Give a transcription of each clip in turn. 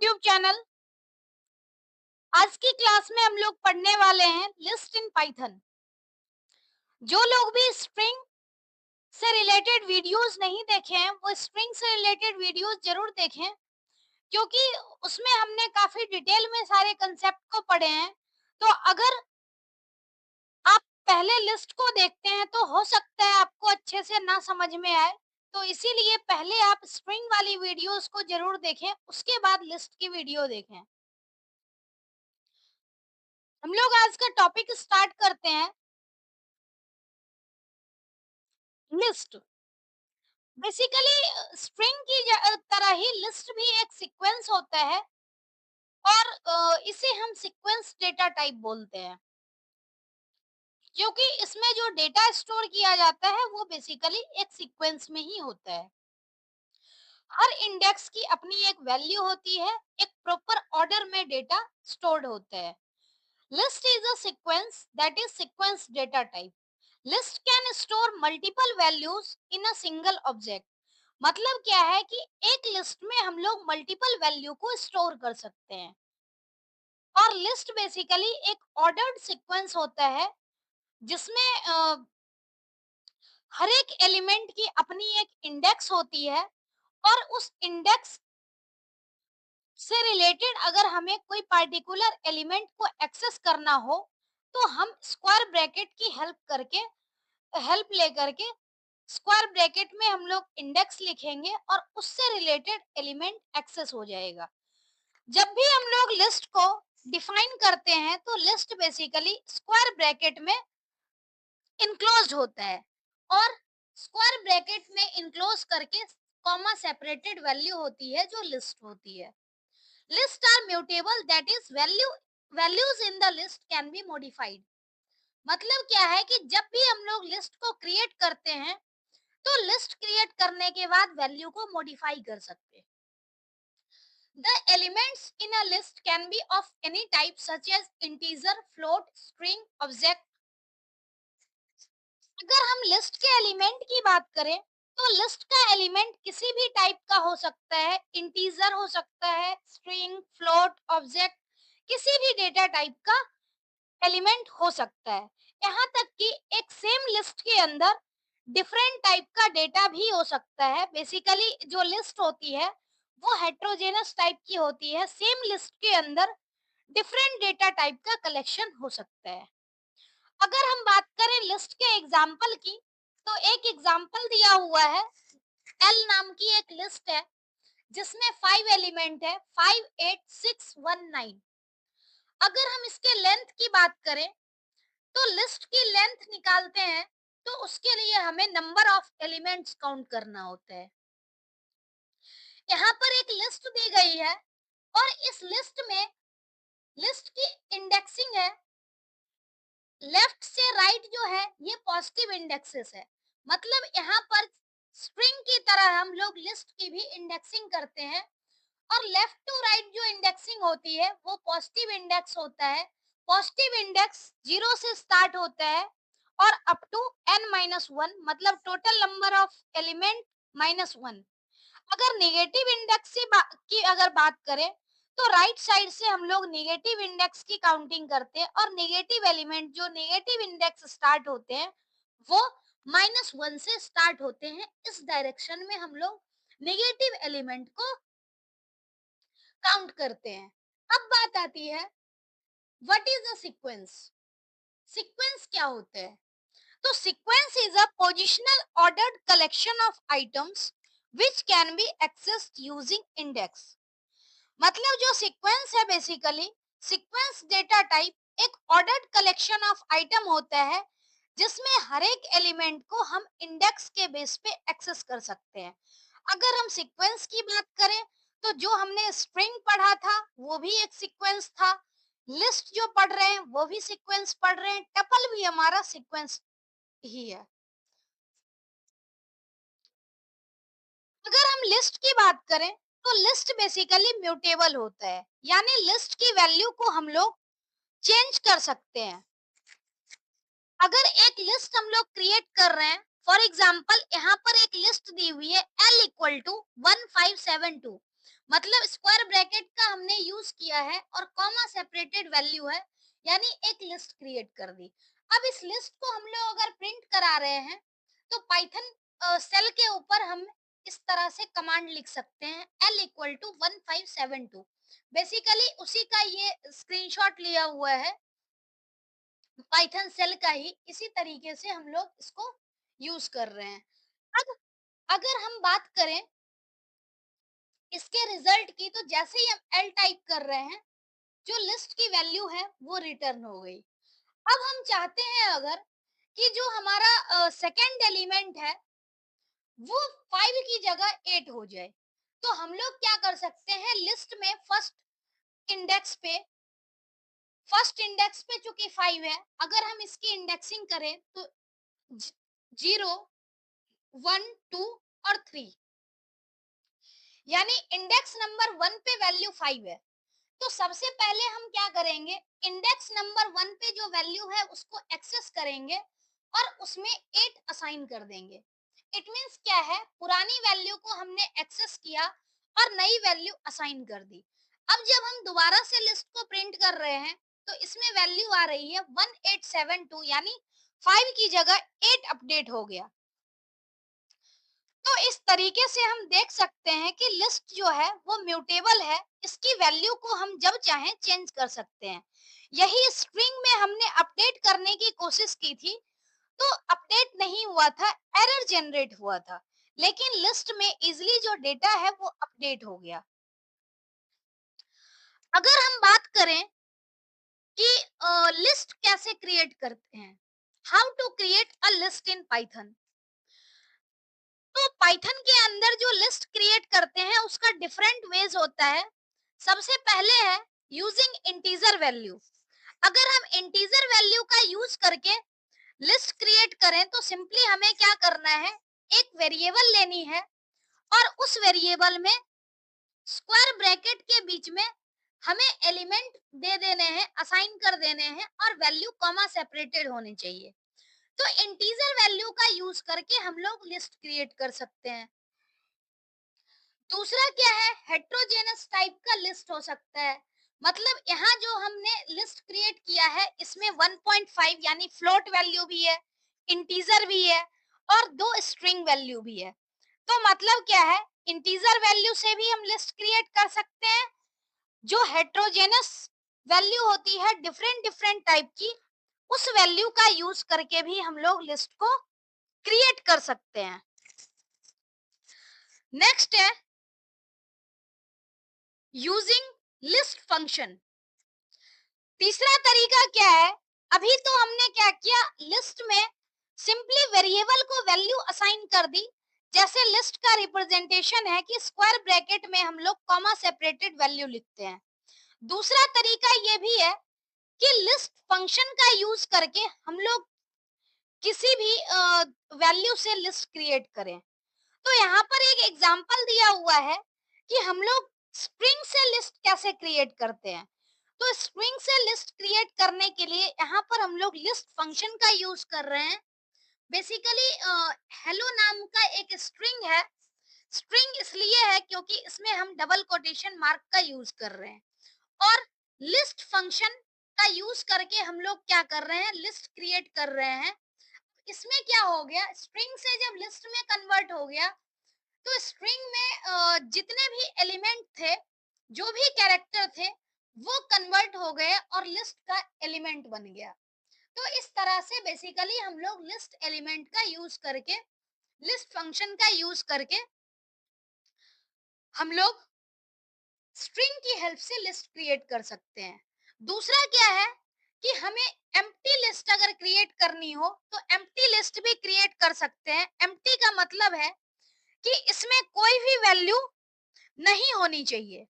YouTube channel. आज की class में हम लोग पढ़ने वाले हैं लिस्ट इन पाइथन। जो लोग भी स्ट्रिंग से रिलेटेड वीडियोस नहीं देखे हैं वो स्ट्रिंग से रिलेटेड वीडियोस जरूर देखें, क्योंकि उसमें हमने काफी डिटेल में सारे कंसेप्ट को पढ़े हैं। तो अगर आप पहले लिस्ट को देखते हैं तो हो सकता है आपको अच्छे से ना समझ में आए। तो इसीलिए पहले आप स्ट्रिंग वाली वीडियोस को जरूर देखें, उसके बाद लिस्ट की वीडियो देखें। हम लोग आज का टॉपिक स्टार्ट करते हैं। लिस्ट बेसिकली स्ट्रिंग की तरह ही लिस्ट भी एक सीक्वेंस होता है, और इसे हम सीक्वेंस डेटा टाइप बोलते हैं, क्योंकि इसमें जो डेटा स्टोर किया जाता है वो बेसिकली एक सीक्वेंस में ही होता है। हर इंडेक्स की अपनी एक वैल्यू होती है, एक प्रॉपर ऑर्डर में डेटा स्टोर्ड होता है। List is a sequence that is sequence data type. List can store multiple values in a single object. मतलब क्या है कि एक लिस्ट में हम लोग मल्टीपल वैल्यू को स्टोर कर सकते हैं। और लिस्ट बेसिकली एक ऑर्डर्ड सीक्वेंस होता है, जिसमें हर एक एलिमेंट की अपनी एक इंडेक्स होती है, और उस इंडेक्स से रिलेटेड अगर हमें कोई पार्टिकुलर एलिमेंट को एक्सेस करना हो तो हम स्क्वायर ब्रैकेट की हेल्प लेकर के स्क्वायर ब्रैकेट में हम लोग इंडेक्स लिखेंगे और उससे रिलेटेड एलिमेंट एक्सेस हो जाएगा। जब भी हम लोग लिस्ट को डिफाइन करते हैं तो लिस्ट बेसिकली स्क्वायर ब्रैकेट में इनक्लोज्ड होता है, और स्क्वायर ब्रैकेट में इनक्लोज करके कॉमा सेपरेटेड वैल्यू होती है जो लिस्ट होती है। List are mutable, that is values in the list can be modified. मतलब क्या है कि जब भी हम लोग लिस्ट को क्रिएट करते हैं तो लिस्ट क्रिएट करने के बाद वैल्यू को मॉडिफाई कर सकते हैं। The elements in a list can be of any type such as integer, float, string, object. अगर हम लिस्ट के एलिमेंट की बात करें तो लिस्ट का एलिमेंट किसी भी टाइप का हो सकता है, इंटीजर हो सकता है, स्ट्रिंग, फ्लोट, ऑब्जेक्ट, किसी भी डेटा टाइप का एलिमेंट हो सकता है। यहाँ तक कि एक सेम लिस्ट के अंदर डिफरेंट टाइप का डेटा भी हो सकता है। बेसिकली जो लिस्ट होती है वो हेट्रोजेनस टाइप की होती है। सेम लिस्ट के अंदर डिफरेंट डेटा टाइप का कलेक्शन हो सकता है। अगर हम बात करें लिस्ट के एग्जाम्पल की, तो एक एग्जाम्पल दिया हुआ है। एल नाम की एक लिस्ट है जिसमें 5 एलिमेंट है, 58619। अगर हम इसके लेंथ की बात करें तो लिस्ट की लेंथ निकालते हैं तो उसके लिए हमें नंबर ऑफ एलिमेंट्स काउंट करना होता है। यहाँ पर एक लिस्ट दी गई है, और इस लिस्ट में लिस्ट की इंडेक्सिंग है। लेफ्ट से राइट जो है ये पॉजिटिव इंडेक्सेस है। मतलब यहाँ पर स्ट्रिंग की तरह हम लोग लिस्ट की भी इंडेक्सिंग करते हैं, और लेफ्ट टू राइट जो इंडेक्सिंग होती है वो पॉजिटिव इंडेक्स होता है। पॉजिटिव इंडेक्स 0 से स्टार्ट होता है और अप टू n-1, मतलब टोटल नंबर ऑफ एलिमेंट -1। अगर नेगेटिव इंडेक्स की अगर बात करें तो राइट साइड से हम लोग नेगेटिव इंडेक्स की काउंटिंग करते हैं, और नेगेटिव एलिमेंट जो नेगेटिव इंडेक्स स्टार्ट होते हैं वो -1 से स्टार्ट होते हैं। इस डायरेक्शन में हम लोग नेगेटिव एलिमेंट को काउंट करते हैं। अब बात आती है what is a sequence. Sequence क्या होता है? तो sequence is a positional ordered collection of items which can be accessed using index. मतलब जो सीक्वेंस है बेसिकली सीक्वेंस डेटा टाइप एक ऑर्डर्ड कलेक्शन ऑफ आइटम होता है, जिसमें हर एक एलिमेंट को हम इंडेक्स के बेस पे एक्सेस कर सकते हैं। अगर हम सीक्वेंस की बात करें तो जो हमने स्ट्रिंग पढ़ा था वो भी एक सीक्वेंस था। लिस्ट जो पढ़ रहे हैं वो भी सीक्वेंस पढ़ रहे हैं, टपल भी हमारा सीक्वेंस ही है। अगर हम लिस्ट की बात करें तो लिस्ट बेसिकली म्यूटेबल होता है, यानी लिस्ट की वैल्यू को हम लोग चेंज कर सकते हैं। अगर एक लिस्ट हम लोग क्रिएट कर रहे हैं, फॉर एग्जाम्पल यहाँ पर एक लिस्ट दी हुई है L = 1572। मतलब स्क्वायर ब्रैकेट का हमने यूज किया है और कॉमा सेपरेटेड वैल्यू है, यानी एक लिस्ट क्रिएट कर दी। अब इस लिस्ट को हम लोग अगर प्रिंट करा रहे हैं तो पाइथन सेल के ऊपर हम इस तरह से कमांड लिख सकते हैं, l इक्वल टू 1572। बेसिकली उसी का ये स्क्रीनशॉट लिया हुआ है पाइथन सेल का ही, इसी तरीके से हम लोग इसको यूज कर रहे हैं। अब अगर हम बात करें इसके रिजल्ट की, तो जैसे ही हम एल टाइप कर रहे हैं, जो लिस्ट की वैल्यू है वो रिटर्न हो गई। अब हम चाहते हैं अगर कि जो हमारा सेकंड एलिमेंट है वो 5 की जगह 8 हो जाए, तो हम लोग क्या कर सकते हैं, लिस्ट में इंडेक्स पे फर्स्ट इंडेक्स पे चूंकि 5 है, अगर हम इसकी इंडेक्सिंग करें तो 0, 1, 2 और 3, यानी इंडेक्स नंबर 1 पे वैल्यू 5 है। तो सबसे पहले हम क्या करेंगे, इंडेक्स नंबर 1 पे जो वैल्यू है उसको एक्सेस करेंगे और उसमें 8 असाइन कर देंगे। इट मींस क्या है, पुरानी वैल्यू को हमने एक्सेस किया और नई वैल्यू असाइन कर दी। अब जब हम दोबारा से लिस्ट को प्रिंट कर रहे हैं तो इसमें वैल्यू आ रही है 1872, यानी 5 की जगह 8 अपडेट हो गया। तो इस तरीके से हम देख सकते हैं कि लिस्ट जो है वो म्यूटेबल है, इसकी वैल्यू को हम जब चाहें चेंज कर सकते हैं। यही स्ट्रिंग में हमने अपडेट करने की कोशिश की थी, तो अपडेट नहीं हुआ था, एरर जनरेट हुआ था। लेकिन लिस्ट में इजिली जो डेटा है वो अपडेट हो गया। अगर हम बात करें कि लिस्ट कैसे क्रिएट करते हैं, how to create a list in Python, तो पाइथन के अंदर जो लिस्ट क्रिएट करते हैं उसका डिफरेंट वेज होता है। सबसे पहले है यूजिंग इंटीजर वैल्यू। अगर हम इंटीजर वैल्यू का यूज करके लिस्ट क्रिएट करें तो सिंपली हमें क्या करना है, एक वेरिएबल लेनी है और उस वेरिएबल में स्क्वायर ब्रैकेट के बीच में हमें एलिमेंट दे देने हैं, असाइन कर देने हैं और वैल्यू कॉमा सेपरेटेड होनी चाहिए। तो इंटीजर वैल्यू का यूज करके हम लोग लिस्ट क्रिएट कर सकते हैं। दूसरा क्या है, हेट्रोजेनस टाइप का लिस्ट हो सकता है। मतलब यहाँ जो हमने लिस्ट क्रिएट किया है इसमें 1.5 यानी फ्लोट वैल्यू भी है, इंटीजर भी है और दो स्ट्रिंग वैल्यू भी है। तो मतलब क्या है, इंटीजर वैल्यू से भी हम लिस्ट क्रिएट कर सकते हैं। जो हेट्रोजेनस वैल्यू होती है डिफरेंट डिफरेंट टाइप की, उस वैल्यू का यूज करके भी हम लोग लिस्ट को क्रिएट कर सकते हैं। नेक्स्ट है यूजिंग लिस्ट फंक्शन। तीसरा तरीका क्या है, अभी तो हमने क्या किया, लिस्ट में सिंपली वेरिएबल को वैल्यू असाइन कर दी। जैसे लिस्ट का रिप्रेजेंटेशन है कि स्क्वायर ब्रैकेट में हम लोग कॉमा सेपरेटेड वैल्यू लिखते हैं। दूसरा तरीका ये भी है कि लिस्ट फंक्शन का यूज करके हम लोग किसी भी वैल्यू से लिस्ट क्रिएट करें। तो यहाँ पर एक एग्जांपल दिया हुआ है कि हम लोग स्ट्रिंग से लिस्ट कैसे क्रिएट करते हैं। तो स्ट्रिंग से लिस्ट क्रिएट करने के लिए यहाँ पर हम लोग लिस्ट फंक्शन का यूज कर रहे हैं। बेसिकली हेलो नाम का एक स्ट्रिंग है। स्ट्रिंग इसलिए है क्योंकि इसमें हम डबल कोटेशन मार्क का यूज कर रहे हैं और लिस्ट फंक्शन का यूज करके हम लोग क्या कर रहे हैं, लिस्ट क्रिएट कर रहे हैं। इसमें क्या हो गया, स्ट्रिंग से जब लिस्ट में कन्वर्ट हो गया तो स्ट्रिंग में जितने भी एलिमेंट थे, जो भी कैरेक्टर थे, वो कन्वर्ट हो गए और लिस्ट का एलिमेंट बन गया। तो इस तरह से बेसिकली हम लोग लिस्ट एलिमेंट का यूज करके, लिस्ट फंक्शन का यूज करके हम लोग स्ट्रिंग की हेल्प से लिस्ट क्रिएट कर सकते हैं। दूसरा क्या है कि हमें एम्प्टी लिस्ट अगर क्रिएट करनी हो तो एम्प्टी लिस्ट भी क्रिएट कर सकते हैं। एम्प्टी का मतलब है कि इसमें कोई भी वैल्यू नहीं होनी चाहिए।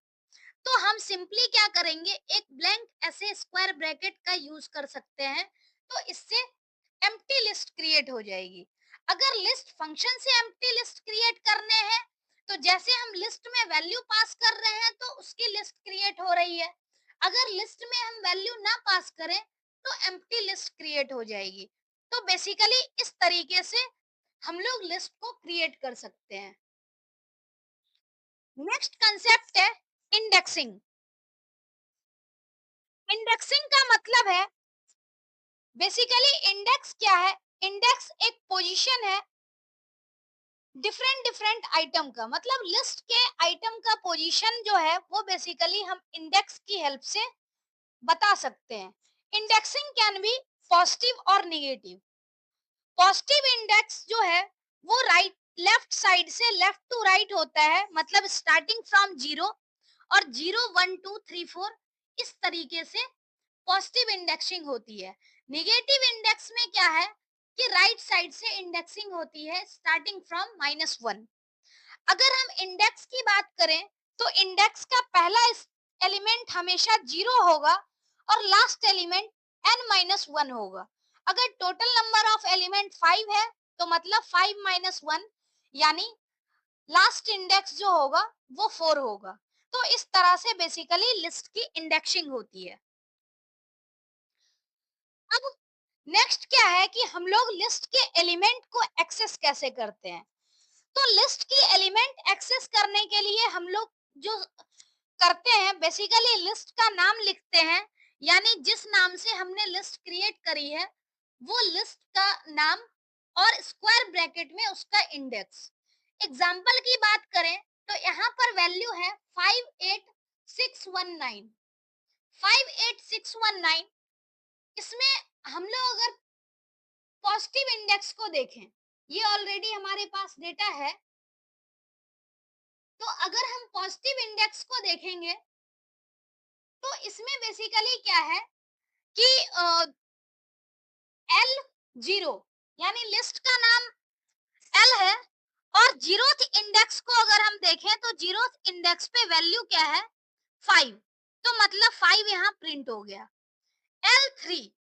तो हम सिंपली क्या करेंगे, एक ब्लैंक ऐसे स्क्वायर ब्रैकेट का यूज कर सकते हैं, तो इससे एम्प्टी लिस्ट क्रिएट हो जाएगी। अगर लिस्ट फंक्शन से एम्प्टी लिस्ट क्रिएट करने हैं तो जैसे हम लिस्ट में वैल्यू पास कर रहे हैं तो उसकी लिस्ट क्रिएट हो रही है। अगर लिस्ट में हम वैल्यू ना पास करें तो एम्प्टी लिस्ट क्रिएट हो जाएगी। तो बेसिकली इस तरीके से हम लोग लिस्ट को क्रिएट कर सकते हैं। नेक्स्ट कंसेप्ट है इंडेक्सिंग। इंडेक्सिंग का मतलब है, बेसिकली इंडेक्स क्या है? इंडेक्स एक पोजीशन है डिफरेंट डिफरेंट आइटम का, मतलब लिस्ट के आइटम का पोजीशन जो है वो बेसिकली हम इंडेक्स की हेल्प से बता सकते हैं। इंडेक्सिंग कैन बी पॉजिटिव और निगेटिव। पॉजिटिव इंडेक्स जो है वो राइट लेफ्ट साइड से लेफ्ट टू राइट होता है, मतलब स्टार्टिंग फ्रॉम जीरो, और 0 1 2 3 4 इस तरीके से पॉजिटिव इंडेक्सिंग होती है। निगेटिव इंडेक्स में क्या है कि राइट साइड से इंडेक्सिंग होती है स्टार्टिंग फ्रॉम -1। अगर हम इंडेक्स की बात करें तो इंडेक्स का पहला एलिमेंट हमेशा 0 होगा और लास्ट एलिमेंट n-1 होगा। अगर टोटल नंबर ऑफ एलिमेंट 5 है तो मतलब 5 - 1, यानी लास्ट इंडेक्स जो होगा वो 4 होगा। तो इस तरह से बेसिकली लिस्ट की इंडेक्सिंग होती है। अब नेक्स्ट क्या है कि हम लोग लिस्ट के एलिमेंट को एक्सेस कैसे करते हैं। तो लिस्ट की एलिमेंट एक्सेस करने के लिए हम लोग जो करते हैं, बेसिकली लिस्ट का नाम लिखते हैं, यानी जिस नाम से हमने लिस्ट क्रिएट करी है वो लिस्ट का नाम और स्क्वायर ब्रैकेट में उसका इंडेक्स। एग्जाम्पल की बात करें तो यहाँ पर वैल्यू है 58619। 58619, इसमें हम लोग अगर पॉजिटिव इंडेक्स को देखें, ये ऑलरेडी हमारे पास डेटा है, तो अगर हम पॉजिटिव इंडेक्स को देखेंगे तो इसमें बेसिकली क्या है कि एल 0, यानी लिस्ट का नाम एल है, और जीरोथ इंडेक्स को अगर हम देखें तो जीरोथ इंडेक्स पे वैल्यू क्या है 5, तो मतलब 5 यहाँ प्रिंट हो गया। L3,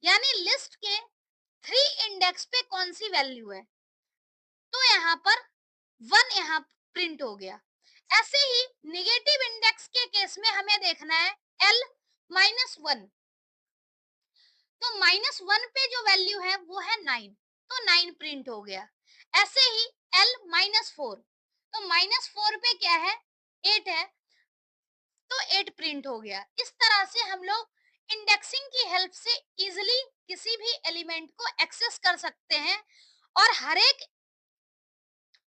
यानी लिस्ट के 3 इंडेक्स पे कौन सी वैल्यू है, तो यहाँ पर 1 यहाँ प्रिंट हो गया। ऐसे ही निगेटिव इंडेक्स के केस में हमें देखना है L-1, तो -1 पे जो वैल्यू है वो है 9, तो 9 प्रिंट हो गया। ऐसे ही L-4, तो -4 पे क्या है 8 है, तो 8 प्रिंट हो गया। इस तरह से हम लोग इंडेक्सिंग की हेल्प से इजिली किसी भी एलिमेंट को एक्सेस कर सकते हैं। और हर एक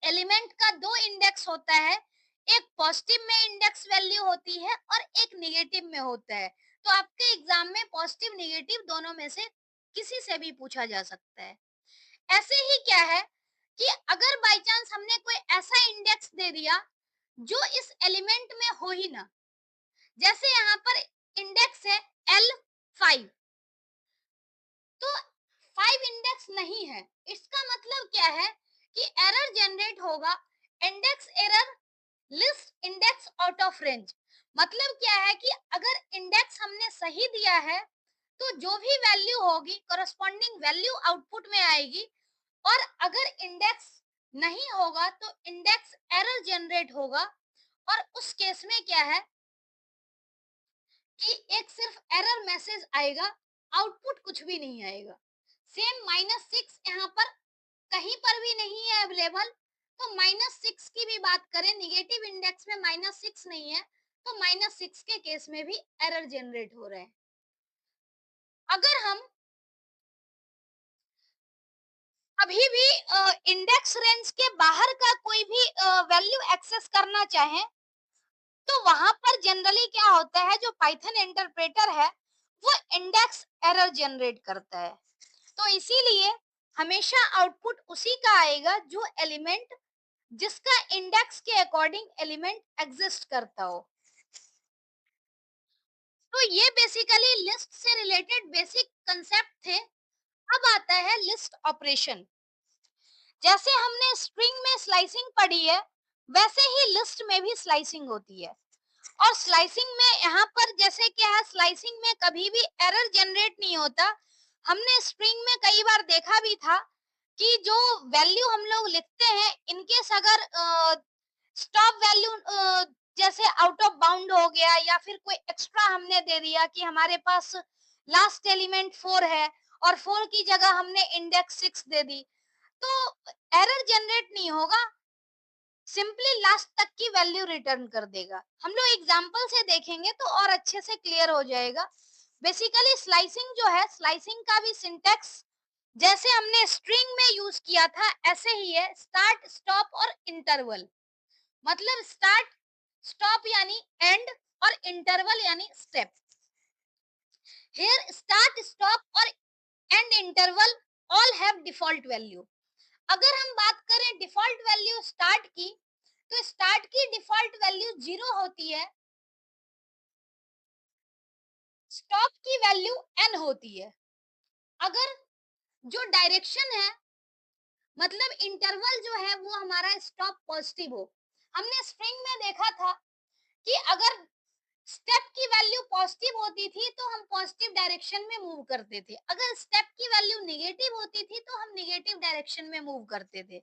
एलिमेंट का दो इंडेक्स होता है, एक पॉजिटिव में इंडेक्स वैल्यू होती है और एक निगेटिव में होता है। तो आपके एग्जाम में पॉजिटिव निगेटिव दोनों में से किसी से भी पूछा जा सकता है। ऐसे ही क्या है कि अगर बाय चांस हमने कोई ऐसा इंडेक्स दे दिया जो इस एलिमेंट में हो ही ना, जैसे यहाँ पर इंडेक्स है L5, तो 5 इंडेक्स नहीं है, इसका मतलब क्या है कि एरर जनरेट होगा, index error, list index out of range. मतलब क्या है कि अगर इंडेक्स हमने सही दिया है तो जो भी वैल्यू होगी करस्पॉन्डिंग वैल्यू आउटपुट में आएगी, और अगर इंडेक्स नहीं होगा तो इंडेक्स एरर जनरेट होगा, और उस केस में क्या है कि एक सिर्फ एरर मैसेज आएगा, आउटपुट कुछ भी नहीं आएगा। सेम -6 यहाँ पर कहीं पर भी नहीं है अवेलेबल, तो -6 की भी बात करें, निगेटिव इंडेक्स में -6 नहीं है, तो -6 के केस में भी एरर जनरेट हो रहे हैं। अगर हम अभी भी इंडेक्स रेंज के बाहर का कोई भी वैल्यू एक्सेस करना चाहें, तो वहां पर जनरली क्या होता है, जो पाइथन इंटरप्रेटर है वो इंडेक्स एरर जनरेट करता है। तो इसीलिए हमेशा आउटपुट उसी का आएगा जो एलिमेंट जिसका इंडेक्स के अकॉर्डिंग एलिमेंट एग्जिस्ट करता हो। तो ये बेसिकली लिस्ट से रिलेटेड बेसिक कंसेप्ट थे। अब आता है लिस्ट ऑपरेशन। जैसे हमने स्ट्रिंग में स्लाइसिंग पढ़ी है, वैसे ही लिस्ट में भी स्लाइसिंग होती है। और स्लाइसिंग में यहाँ पर जैसे क्या है, स्लाइसिंग में कभी भी एरर जनरेट नहीं होता। हमने स्ट्रिंग में कई बार देखा भी था कि जो वैल्यू हम लोग लिखते हैं, इनकेस अगर स्टॉप वैल्यू जैसे आउट ऑफ बाउंड हो गया, या फिर कोई एक्स्ट्रा हमने दे दिया कि हमारे पास लास्ट एलिमेंट 4 है और 4 की जगह हमने इंडेक्स 6 दे दी, तो एरर जनरेट नहीं होगा। सिंपली लास्ट तक की वैल्यू रिटर्न कर देगा। हम लोग एग्जांपल से देखेंगे तो और अच्छे से क्लियर हो जाएगा। बेसिकली स्लाइसिंग जो है, स्लाइसिंग का भी सिंटेक्स जैसे हमने स्ट्रिंग में यूज किया था ऐसे ही है, स्टार्ट स्टॉप और इंटरवल। मतलब स्टार्ट स्टॉप यानी एंड और इंटरवल यानी स्टेप। हियर स्टार्ट स्टॉप और and interval all have default value. अगर हम बात करें डिफॉल्ट वैल्यू स्टार्ट की, तो स्टार्ट की डिफॉल्ट वैल्यू 0 होती है, स्टॉप की वैल्यू n होती है। अगर जो डायरेक्शन है, मतलब इंटरवल जो है वो हमारा स्टॉप पॉजिटिव हो। हमने स्ट्रिंग में देखा था कि अगर स्टेप की वैल्यू पॉजिटिव होती थी तो हम पॉजिटिव डायरेक्शन में मूव करते थे, अगर स्टेप की वैल्यू नेगेटिव होती थी तो हम नेगेटिव डायरेक्शन में मूव करते थे।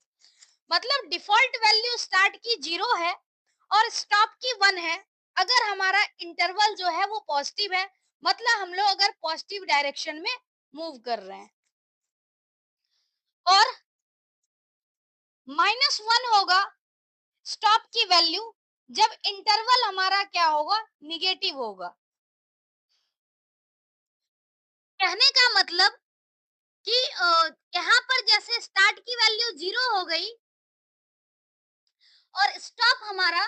मतलब डिफॉल्ट वैल्यू स्टार्ट की 0 है और स्टॉप की 1 है। अगर हमारा इंटरवल जो है वो पॉजिटिव है, मतलब हम लोग अगर पॉजिटिव डायरेक्शन में मूव कर रहे हैं। और -1 होगा स्टॉप की वैल्यू जब इंटरवल हमारा क्या होगा, निगेटिव होगा। कहने का मतलब कि यहाँ पर जैसे स्टार्ट की वैल्यू 0 हो गई और स्टॉप हमारा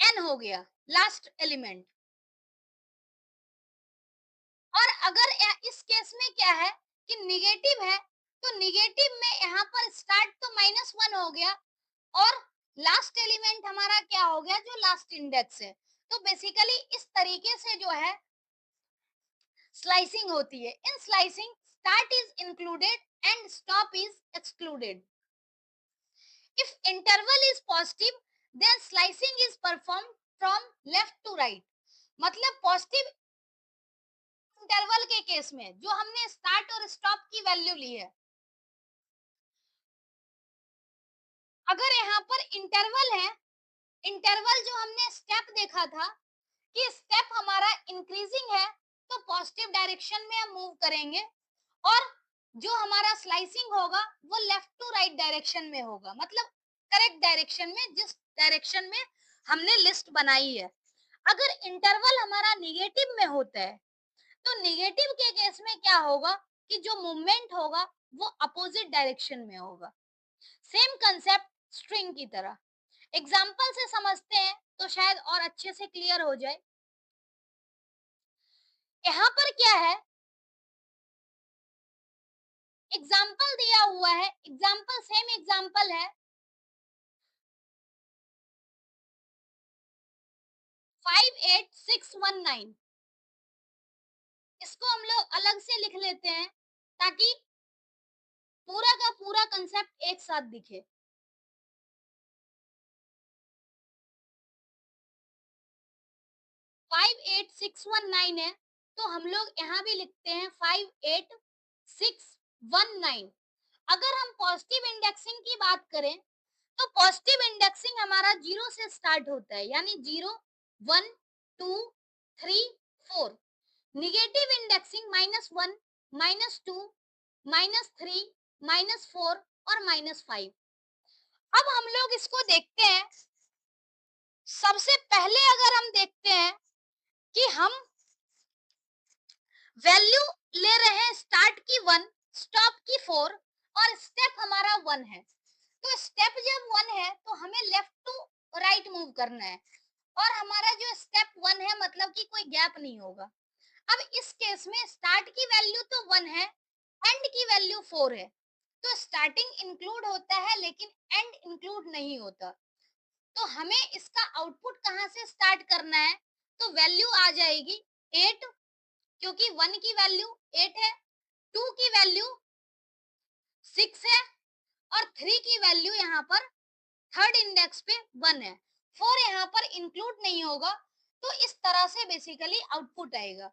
n हो गया, लास्ट एलिमेंट। और अगर इस केस में क्या है कि निगेटिव है, तो निगेटिव में यहाँ पर स्टार्ट तो -1 हो गया और लास्ट एलिमेंट हमारा क्या हो गया, जो लास्ट इंडेक्स है। तो बेसिकली इस तरीके से जो है स्लाइसिंग होती है। In slicing start is included and stop is excluded. If interval is positive, then slicing is performed from left to right. मतलब पॉजिटिव इंटरवल के केस में जो हमने स्टार्ट और स्टॉप की वैल्यू ली है, अगर यहाँ पर इंटरवल है, इंटरवल जो हमने स्टेप देखा था कि स्टेप हमारा इंक्रीजिंग है तो पॉजिटिव डायरेक्शन में हम मूव करेंगे और जो हमारा स्लाइसिंग होगा वो लेफ्ट टू राइट डायरेक्शन में होगा, मतलब करेक्ट डायरेक्शन में, जिस डायरेक्शन में हमने लिस्ट बनाई है। अगर इंटरवल हमारा निगेटिव में होता है तो निगेटिव के केस में क्या होगा कि जो मूवमेंट होगा वो अपोजिट डायरेक्शन में होगा। सेम कंसेप्ट स्ट्रिंग की तरह। एग्जाम्पल से समझते हैं तो शायद और अच्छे से क्लियर हो जाए। यहाँ पर क्या है, एग्जाम्पल दिया हुआ है, एग्जाम्पल सेम एग्जाम्पल है 58619। इसको हम लोग अलग से लिख लेते हैं ताकि पूरा का पूरा कंसेप्ट एक साथ दिखे। 58619 है तो हम लोग यहाँ भी लिखते हैं 58619। अगर हम पॉजिटिव इंडेक्सिंग की बात करें तो पॉजिटिव इंडेक्सिंग हमारा 0 से स्टार्ट होता है, यानी 0 1 2 3 4। नेगेटिव इंडेक्सिंग -1 -2 -3 -4 और -5। अब हम लोग इसको देखते हैं। सबसे पहले अगर हम देखते हैं कि हम वैल्यू ले रहे हैं स्टार्ट की 1, स्टॉप की 4 और स्टेप हमारा 1 है, तो स्टेप जब 1 है तो हमें लेफ्ट टू राइट मूव करना है और हमारा जो स्टेप 1 है मतलब कि कोई गैप नहीं होगा। अब इस केस में स्टार्ट की वैल्यू तो 1 है, एंड की वैल्यू 4 है, तो स्टार्टिंग इंक्लूड होता है लेकिन एंड इंक्लूड नहीं होता। तो हमें इसका आउटपुट कहाँ से स्टार्ट करना है, तो वैल्यू आ जाएगी 8, क्योंकि 1 की वैल्यू 8 है, 2 की वैल्यू 6 है और 3 की वैल्यू यहाँ पर थर्ड इंडेक्स पे 1 है। 4 यहाँ पर इंक्लूड नहीं होगा, तो इस तरह से बेसिकली आउटपुट आएगा।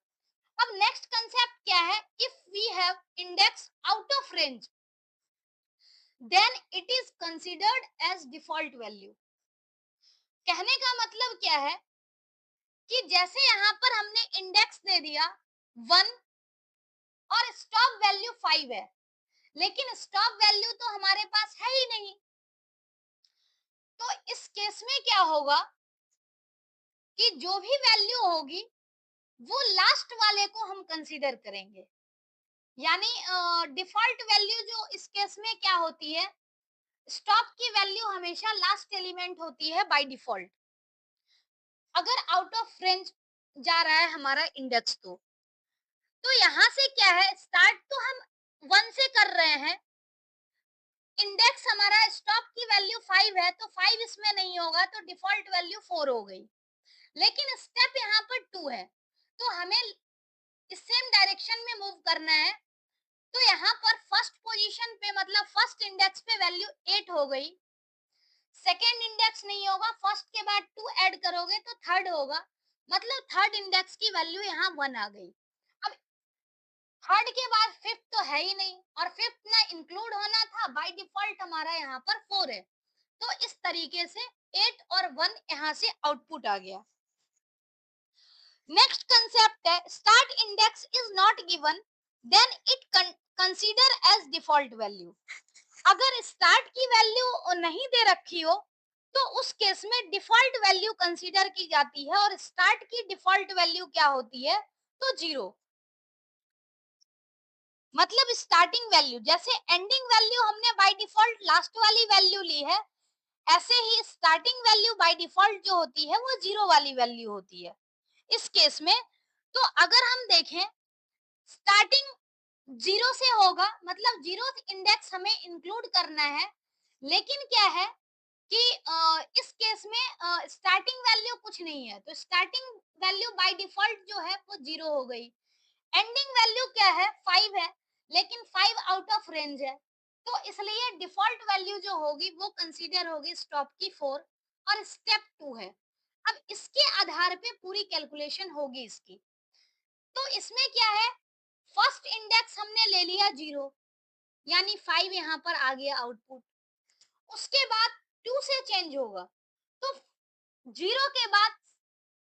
अब नेक्स्ट कंसेप्ट क्या है, if we have index out of range then it is considered as default value. कहने का मतलब क्या है कि जैसे यहाँ पर हमने इंडेक्स दे दिया 1 और स्टॉप वैल्यू 5 है, लेकिन स्टॉप वैल्यू तो हमारे पास है ही नहीं, तो इस केस में क्या होगा कि जो भी वैल्यू होगी वो लास्ट वाले को हम कंसीडर करेंगे। यानी डिफॉल्ट वैल्यू जो इस केस में क्या होती है, स्टॉप की वैल्यू हमेशा लास्ट एलिमेंट होती है बाय डिफॉल्ट। अगर आउट ऑफ रेंज जा रहा है हमारा इंडेक्स तो यहाँ से क्या है, स्टार्ट तो हम 1 से कर रहे हैं, इंडेक्स हमारा स्टॉप की वैल्यू 5 है तो 5 इसमें नहीं होगा तो डिफॉल्ट वैल्यू 4 हो गई। लेकिन स्टेप यहाँ पर 2 है तो हमें इस सेम डायरेक्शन में मूव करना है। तो यहाँ पर फर्स्ट पोजीशन पे मतलब फर्स्ट इंडेक्स पे वैल्यू 8 हो गई, सेकेंड इंडेक्स नहीं होगा, फर्स्ट के बाद 2 ऐड करोगे तो थर्ड होगा, मतलब थर्ड इंडेक्स की वैल्यू यहाँ 1 आ गई। अब थर्ड के बाद फिफ्थ तो है ही नहीं और फिफ्थ ना इंक्लूड होना था, बाय डिफॉल्ट हमारा यहाँ पर 4 है। तो इस तरीके से 8 और 1 यहाँ से आउटपुट आ गया। नेक्स्ट कंसेप्ट है start index is not given then it consider as default value. अगर स्टार्ट की वैल्यू नहीं दे रखी हो तो उस केस में डिफॉल्ट वैल्यू कंसीडर की जाती है और स्टार्ट की डिफॉल्ट वैल्यू क्या होती है, तो 0। मतलब स्टार्टिंग वैल्यू जैसे एंडिंग वैल्यू हमने बाय डिफॉल्ट लास्ट वाली वैल्यू ली है, ऐसे ही स्टार्टिंग वैल्यू बाय डिफॉल्ट जो होती है वो 0 वाली वैल्यू होती है इस केस में। तो अगर हम देखें स्टार्टिंग 0 से होगा मतलब 0th इंडेक्स हमें इंक्लूड करना है, लेकिन क्या है कि इस केस में स्टार्टिंग वैल्यू कुछ नहीं है तो स्टार्टिंग वैल्यू बाय डिफॉल्ट जो है वो 0 हो गई। एंडिंग वैल्यू क्या है, 5 है, लेकिन 5 आउट ऑफ रेंज है तो इसलिए डिफॉल्ट वैल्यू जो होगी वो कंसीडर होगी स्टॉप की 4 और स्टेप 2 है। अब इसके आधार पे पूरी कैलकुलेशन होगी इसकी। तो इसमें क्या है, फर्स्ट इंडेक्स हमने ले लिया 0 यानी 5 यहाँ पर आ गया आउटपुट। उसके बाद 2 से चेंज होगा तो 0 के बाद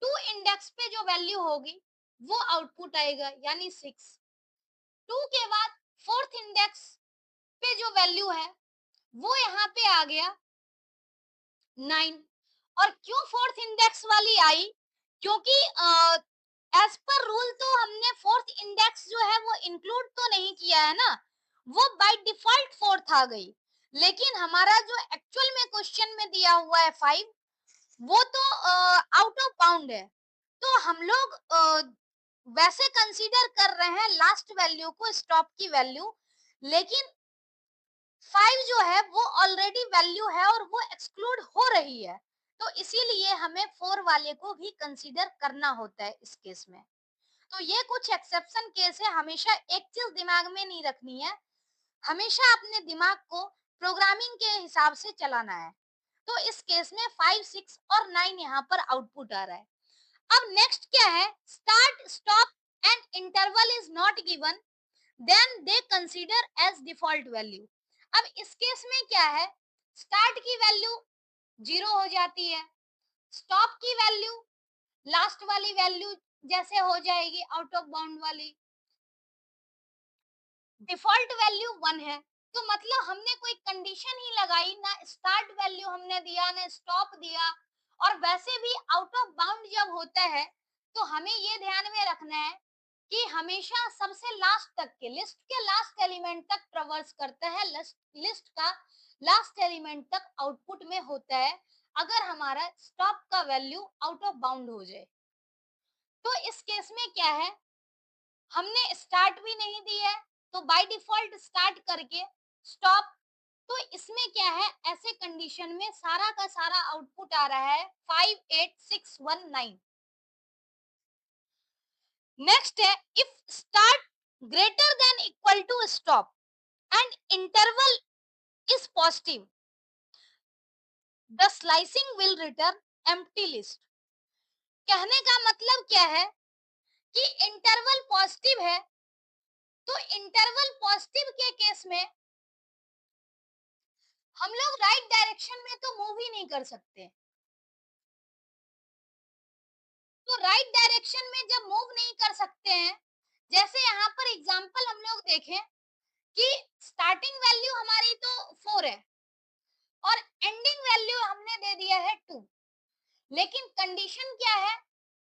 2 इंडेक्स पे जो वैल्यू होगी वो आउटपुट आएगा यानी 6। 2 के बाद फोर्थ इंडेक्स पे जो वैल्यू है वो यहाँ पे आ गया 9। और क्यों फोर्थ इंडेक्स वाली आई, क्योंकि एज पर रूल तो हमने फोर्थ इंडेक्स जो है वो इंक्लूड तो नहीं किया है ना, वो बाय डिफॉल्ट फोर्थ आ गई। लेकिन हमारा जो एक्चुअल में क्वेश्चन में दिया हुआ है 5 वो तो आउट ऑफ बाउंड है तो हम लोग वैसे कंसीडर कर रहे हैं लास्ट वैल्यू को स्टॉप की वैल्यू, लेकिन 5 जो है वो ऑलरेडी वैल्यू है और वो एक्सक्लूड हो रही है तो इसीलिए हमें 4 वाले को भी कंसीडर करना होता है इस केस में। तो ये कुछ एक्सेप्शन केस है, हमेशा एक चीज दिमाग में नहीं रखनी है, हमेशा अपने दिमाग को प्रोग्रामिंग के हिसाब से चलाना है। तो इस केस में 5, 6 और 9 यहाँ पर आउटपुट आ रहा है। अब नेक्स्ट क्या है, start stop and interval is not given then they consider as default value. अब इस केस में क्या है, स्टार्ट की वैल्यू 0 हो जाती है, स्टॉप की वैल्यू लास्ट वाली वैल्यू जैसे हो जाएगी आउट ऑफ बाउंड वाली, डिफॉल्ट वैल्यू 1 है। तो मतलब हमने कोई कंडीशन ही लगाई ना, स्टार्ट वैल्यू हमने दिया ना स्टॉप दिया। और वैसे भी आउट ऑफ बाउंड जब होता है तो हमें ये ध्यान में रखना है कि हमेशा सबसे लास्ट तक के लिस्ट के लास्ट एलिमेंट तक ट्रेवर्स करता है, लिस्ट का लास्ट एलिमेंट तक आउटपुट में होता है अगर हमारा स्टॉप का वैल्यू आउट ऑफ बाउंड हो जाए। तो इस केस में क्या है, हमने स्टार्ट भी नहीं दिया है तो बाय डिफॉल्ट स्टार्ट करके स्टॉप। तो इसमें क्या है, ऐसे कंडीशन में सारा का सारा आउटपुट आ रहा है 58619। नेक्स्ट है if start greater than equal to stop and interval is positive the slicing will return empty list. कहने का मतलब क्या है कि इंटरवल पॉजिटिव है तो इंटरवल पॉजिटिव के केस में हम लोग राइट डायरेक्शन में तो मूव ही नहीं कर सकते। तो राइट डायरेक्शन में जब मूव नहीं कर सकते हैं, जैसे यहाँ पर एग्जांपल हम लोग देखें कि स्टार्टिंग वैल्यू हमारी तो 4 है और एंडिंग वैल्यू हमने दे दिया है 2, लेकिन कंडीशन क्या है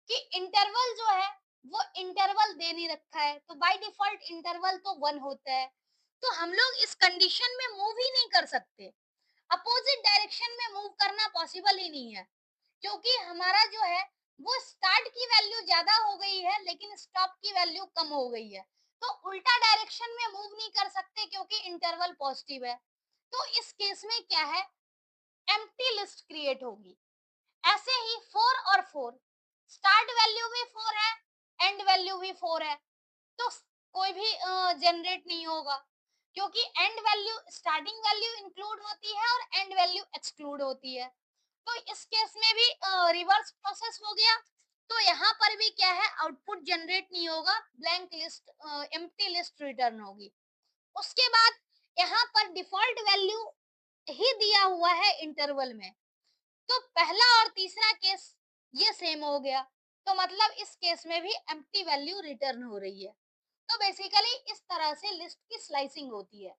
कि इंटरवल जो है वो इंटरवल दे नहीं रखा है, तो बाय डिफॉल्ट इंटरवल तो 1 होता है। तो हम लोग इस कंडीशन में मूव ही नहीं कर सकते, अपोजिट डायरेक्शन में मूव करना पॉसिबल ही नहीं है, क्योंकि हमारा जो है वो स्टार्ट की वैल्यू ज्यादा हो गई है लेकिन स्टॉप की वैल्यू कम हो गई है। तो उल्टा डायरेक्शन में मूव नहीं कर सकते क्योंकि इंटरवल पॉजिटिव है। तो इस केस में क्या है, एम्प्टी लिस्ट क्रिएट होगी। ऐसे ही 4 और 4, स्टार्ट वैल्यू भी 4 है, एंड वैल्यू भी 4 है, तो कोई भी जनरेट नहीं होगा, क्योंकि and value starting value include होती है और एंड वैल्यू एक्सक्लूड होती है। तो इस केस में भी रिवर्स प्रोसेस हो गया। तो यहाँ पर भी क्या है, आउटपुट जनरेट नहीं होगा, blank list, empty list return होगी। उसके बाद यहाँ पर डिफॉल्ट वैल्यू ही दिया हुआ है इंटरवल में, तो पहला और तीसरा केस ये सेम हो गया, तो मतलब इस केस में भी एम्प्टी वैल्यू रिटर्न हो रही है। तो बेसिकली इस तरह से लिस्ट की स्लाइसिंग होती है।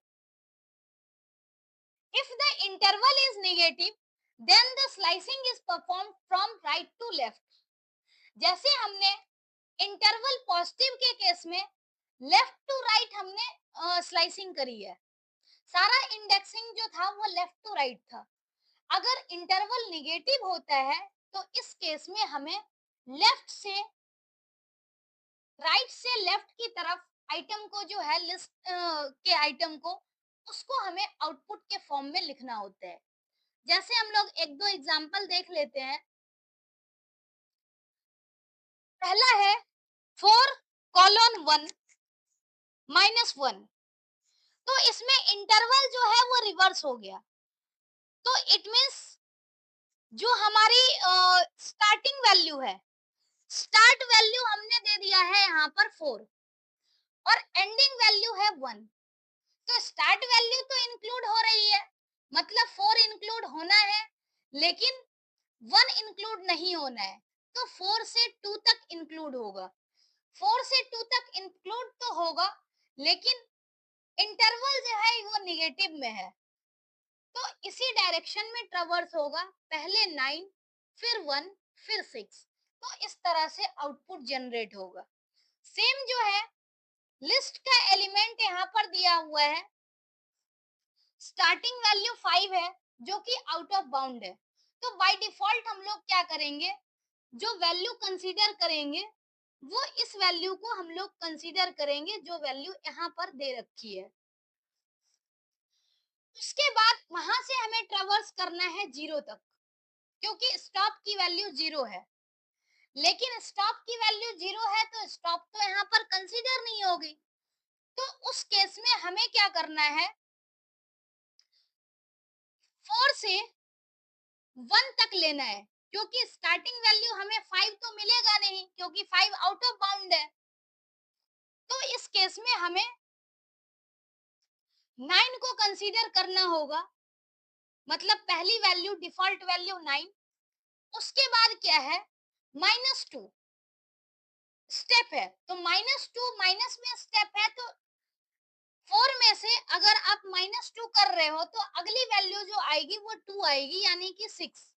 If the interval is negative then the slicing is perform from right to left. जैसे हमने इंटरवल पॉजिटिव के केस में लेफ्ट टू राइट हमने स्लाइसिंग करी है, सारा इंडेक्सिंग जो था वो लेफ्ट टू राइट था। अगर इंटरवल निगेटिव होता है तो इस केस में हमें लेफ्ट से राइट से लेफ्ट की तरफ आइटम को जो है लिस्ट के आइटम को उसको हमें आउटपुट के फॉर्म में लिखना होता है। जैसे हम लोग एक दो एग्जांपल देख लेते हैं। पहला है 4:1 -1, तो इसमें इंटरवल जो है वो रिवर्स हो गया। तो इट मीन्स जो हमारी स्टार्टिंग वैल्यू है, स्टार्ट वैल्यू हमने दे दिया है यहाँ पर 4 और एंडिंग वैल्यू है 1। तो स्टार्ट वैल्यू तो इंक्लूड हो रही है, मतलब 4 इंक्लूड होना है, लेकिन 1 इंक्लूड नहीं होना है। तो 4 से 2 तक इंक्लूड होगा। 4 से 2 तक इंक्लूड तो होगा, लेकिन इंटरवल जो है वो निगेटिव में है, तो इसी डायरेक्शन में ट्रेवर्स होगा, पहले 9, फिर 1, फिर 6। तो इस तरह से आउटपुट जनरेट होगा। सेम जो है लिस्ट का एलिमेंट यहाँ पर दिया हुआ है, स्टार्टिंग वैल्यू 5 है जो कि आउट ऑफ बाउंड है। तो बाय डिफॉल्ट हम लोग क्या करेंगे, जो वैल्यू कंसीडर करेंगे वो इस वैल्यू को हम लोग कंसीडर करेंगे जो वैल्यू यहाँ पर दे रखी है। उसके बाद वहां से हमें ट्रेवर्स करना है 0 तक, क्योंकि स्टॉप की वैल्यू 0 है। लेकिन स्टॉप की वैल्यू 0 है तो स्टॉप तो यहाँ पर कंसीडर नहीं होगी। तो उस केस में हमें क्या करना है, 4 से 1 तक लेना है, क्योंकि स्टार्टिंग वैल्यू हमें 5 तो मिलेगा नहीं, क्योंकि 5 आउट ऑफ बाउंड है। तो इस केस में हमें 9 को कंसीडर करना होगा, मतलब पहली वैल्यू डिफॉल्ट वैल्यू 9। उसके बाद क्या है, -2 स्टेप है, तो -2 माइनस में स्टेप है, तो 4 में से अगर आप -2 कर रहे हो तो अगली वैल्यू जो आएगी वो 2 आएगी, यानी कि 6।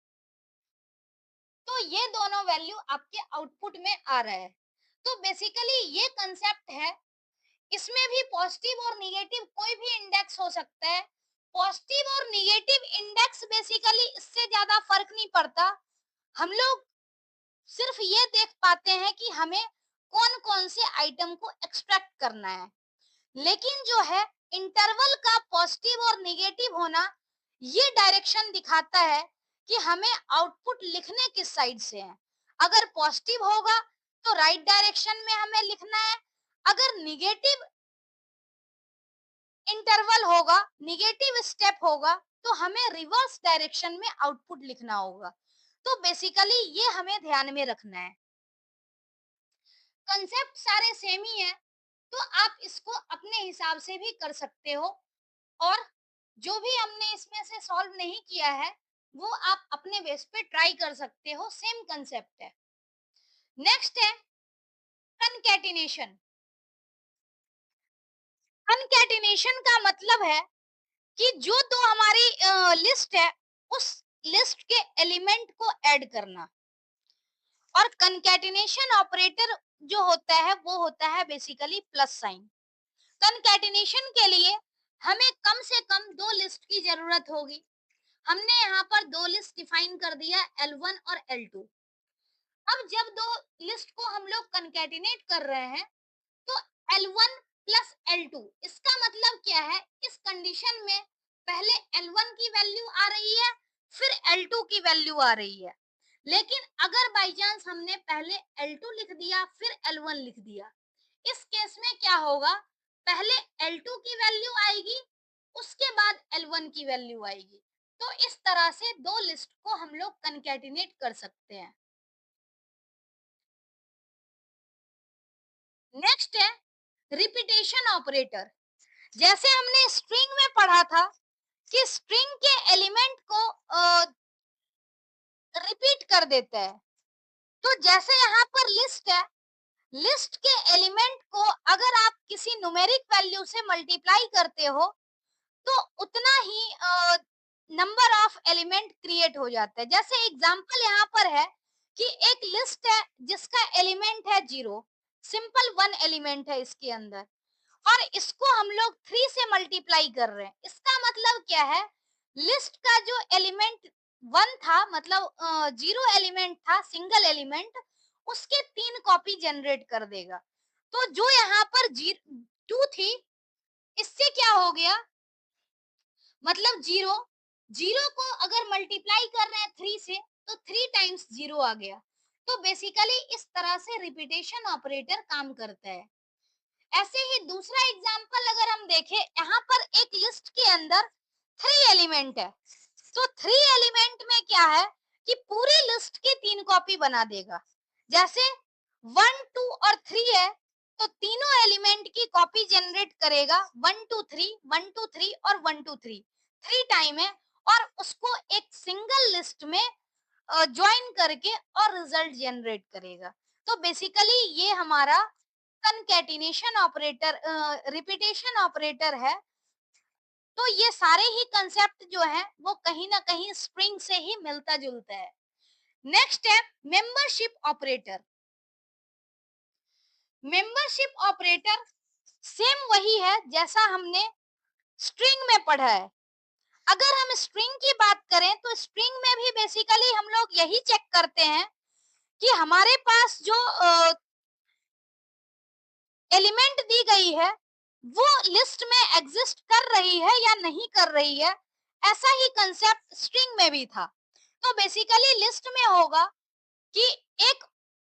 तो ये दोनों वैल्यू आपके आउटपुट में आ रहा है। तो बेसिकली ये कंसेप्ट है, इसमें भी पॉजिटिव और निगेटिव कोई भी इंडेक्स हो सकता है। पॉजिटिव और निगेटिव इंडेक्स बेसिकली इससे ज्यादा फर्क नहीं पड़ता। हम लोग सिर्फ ये देख पाते हैं कि हमें कौन कौन से आइटम को एक्सट्रैक्ट करना है। लेकिन जो है इंटरवल का पॉजिटिव और निगेटिव होना ये डायरेक्शन दिखाता है कि हमें आउटपुट लिखने किस साइड से है। अगर पॉजिटिव होगा तो राइट डायरेक्शन में हमें लिखना है, अगर निगेटिव इंटरवल होगा, निगेटिव स्टेप होगा, तो हमें रिवर्स डायरेक्शन में आउटपुट लिखना होगा। तो बेसिकली ये हमें ध्यान में रखना है। कंसेप्ट सारे सेम ही है, तो आप इसको अपने हिसाब से भी कर सकते हो, और जो भी हमने इसमें से सॉल्व नहीं किया है वो आप अपने बेस पे ट्राई कर सकते हो, सेम कंसेप्ट है। नेक्स्ट है कनकैटिनेशन। कनकैटिनेशन का मतलब है कि जो दो हमारी लिस्ट है उस लिस्ट के एलिमेंट को ऐड करना। और कंकैटिनेशन ऑपरेटर जो होता है वो होता है बेसिकली प्लस साइन। कंकैटिनेशन के लिए हमें कम से कम दो लिस्ट की जरूरत होगी। हमने यहाँ पर दो लिस्ट डिफाइन कर दिया, L1 और L2। अब जब दो लिस्ट को हम लोग कंकैटिनेट कर रहे हैं तो L1 प्लस L2, इसका मतलब क्या है, इस कंडीशन में पहले L1 की वैल्यू आ रही है, फिर L2 की वैल्यू आ रही है। लेकिन अगर बाई चांस हमने पहले L2 लिख दिया फिर L1 लिख दिया, इस केस में क्या होगा, पहले L2 की वैल्यू आएगी, उसके बाद L1 की वैल्यू आएगी। तो इस तरह से दो लिस्ट को हम लोग कंकैटिनेट कर सकते हैं। नेक्स्ट है रिपीटेशन ऑपरेटर। जैसे हमने स्ट्रिंग में पढ़ा था कि स्ट्रिंग के एलिमेंट को रिपीट कर देता है, तो जैसे यहाँ पर लिस्ट है, लिस्ट के एलिमेंट को अगर आप किसी न्यूमेरिक वैल्यू से मल्टीप्लाई करते हो तो उतना ही नंबर ऑफ एलिमेंट क्रिएट हो जाता है। जैसे एग्जांपल यहाँ पर है कि एक लिस्ट है जिसका एलिमेंट है 0, सिंपल 1 एलिमेंट है इसके अंदर, और इसको हम लोग 3 से मल्टीप्लाई कर रहे हैं। इसका मतलब क्या है, लिस्ट का जो एलिमेंट 1 था, मतलब 0 एलिमेंट था, सिंगल एलिमेंट, उसके 3 कॉपी जनरेट कर देगा। तो जो यहाँ पर 2 थी, इससे क्या हो गया, मतलब 0, 0 को अगर मल्टीप्लाई कर रहे हैं 3 से तो 3 टाइम्स 0 आ गया। तो बेसिकली इस तरह से रिपीटेशन ऑपरेटर काम करता है। ऐसे ही दूसरा एग्जांपल अगर हम देखें, यहाँ पर एक लिस्ट के अंदर 3 एलिमेंट है, तो 3 एलिमेंट में क्या है कि पूरे लिस्ट की 3 कॉपी बना देगा। जैसे 1, 2 और 3 है, तो तीनों एलिमेंट की कॉपी जनरेट करेगा, 1 2 3, 1 2 3 और 1 2 3, 3 टाइम है, और उसको एक सिंगल लिस्ट में ज्वाइन करके और रिजल्ट जनरेट करेगा। तो बेसिकली ये हमारा कंकैटिनेशन ऑपरेटर, रिपीटेशन ऑपरेटर है। तो ये सारे ही कंसेप्ट जो है वो कहीं ना कहीं स्ट्रिंग से ही मिलता जुलता है। नेक्स्ट है membership operator. Membership operator same वही है जैसा हमने स्ट्रिंग में पढ़ा है। अगर हम स्ट्रिंग की बात करें तो स्ट्रिंग में भी बेसिकली हम लोग यही चेक करते हैं कि हमारे पास जो एलिमेंट दी गई है वो लिस्ट में एग्जिस्ट कर रही है या नहीं कर रही है। ऐसा ही कंसेप्ट स्ट्रिंग में भी था। तो बेसिकली लिस्ट में होगा कि एक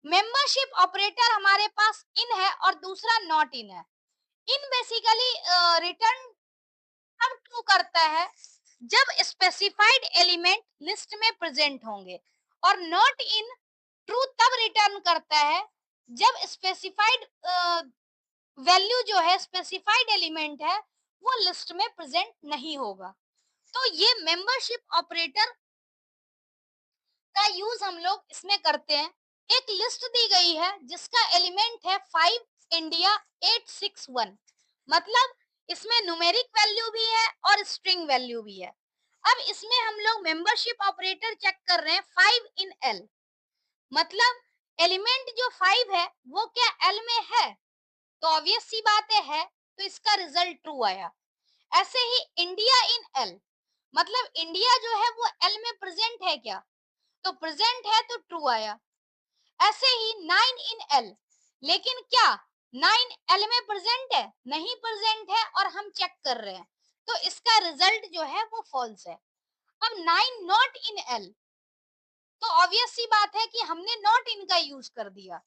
मेंबरशिप ऑपरेटर हमारे पास इन है और दूसरा नॉट इन है। इन बेसिकली रिटर्न तब ट्रू करता है जब स्पेसिफाइड एलिमेंट लिस्ट में प्रेजेंट होंगे, और नॉट इन ट्रू तब रिटर्न करता है जब स्पेसिफाइड वैल्यू जो है, स्पेसिफाइड एलिमेंट है, वो लिस्ट में प्रेजेंट नहीं होगा। तो ये मेंबरशिप ऑपरेटर का यूज हम लोग इसमें करते हैं। एक लिस्ट दी गई है जिसका एलिमेंट है 5 इंडिया 861, मतलब इसमें न्यूमेरिक वैल्यू भी है और स्ट्रिंग वैल्यू भी है। अब इसमें हम लोग मेंबरशिप ऑपरेटर चेक कर रहे हैं 5 इन एल, मतलब एलिमेंट जो 5 है वो क्या एल में है, तो ऑब्वियस सी बात है, तो इसका रिजल्ट ट्रू आया। ऐसे ही इंडिया इन एल, मतलब इंडिया जो है वो एल में प्रेजेंट है क्या, तो प्रेजेंट है तो ट्रू आया। ऐसे ही 9 इन एल, लेकिन क्या 9 एल में प्रेजेंट है, नहीं प्रेजेंट है, और हम चेक कर रहे हैं, तो इसका रिजल्ट जो है वो फॉल्स है। अब 9 नॉट इन एल, तो ऑब्वियस सी बात है कि हमने नॉट इन का यूज कर दिया,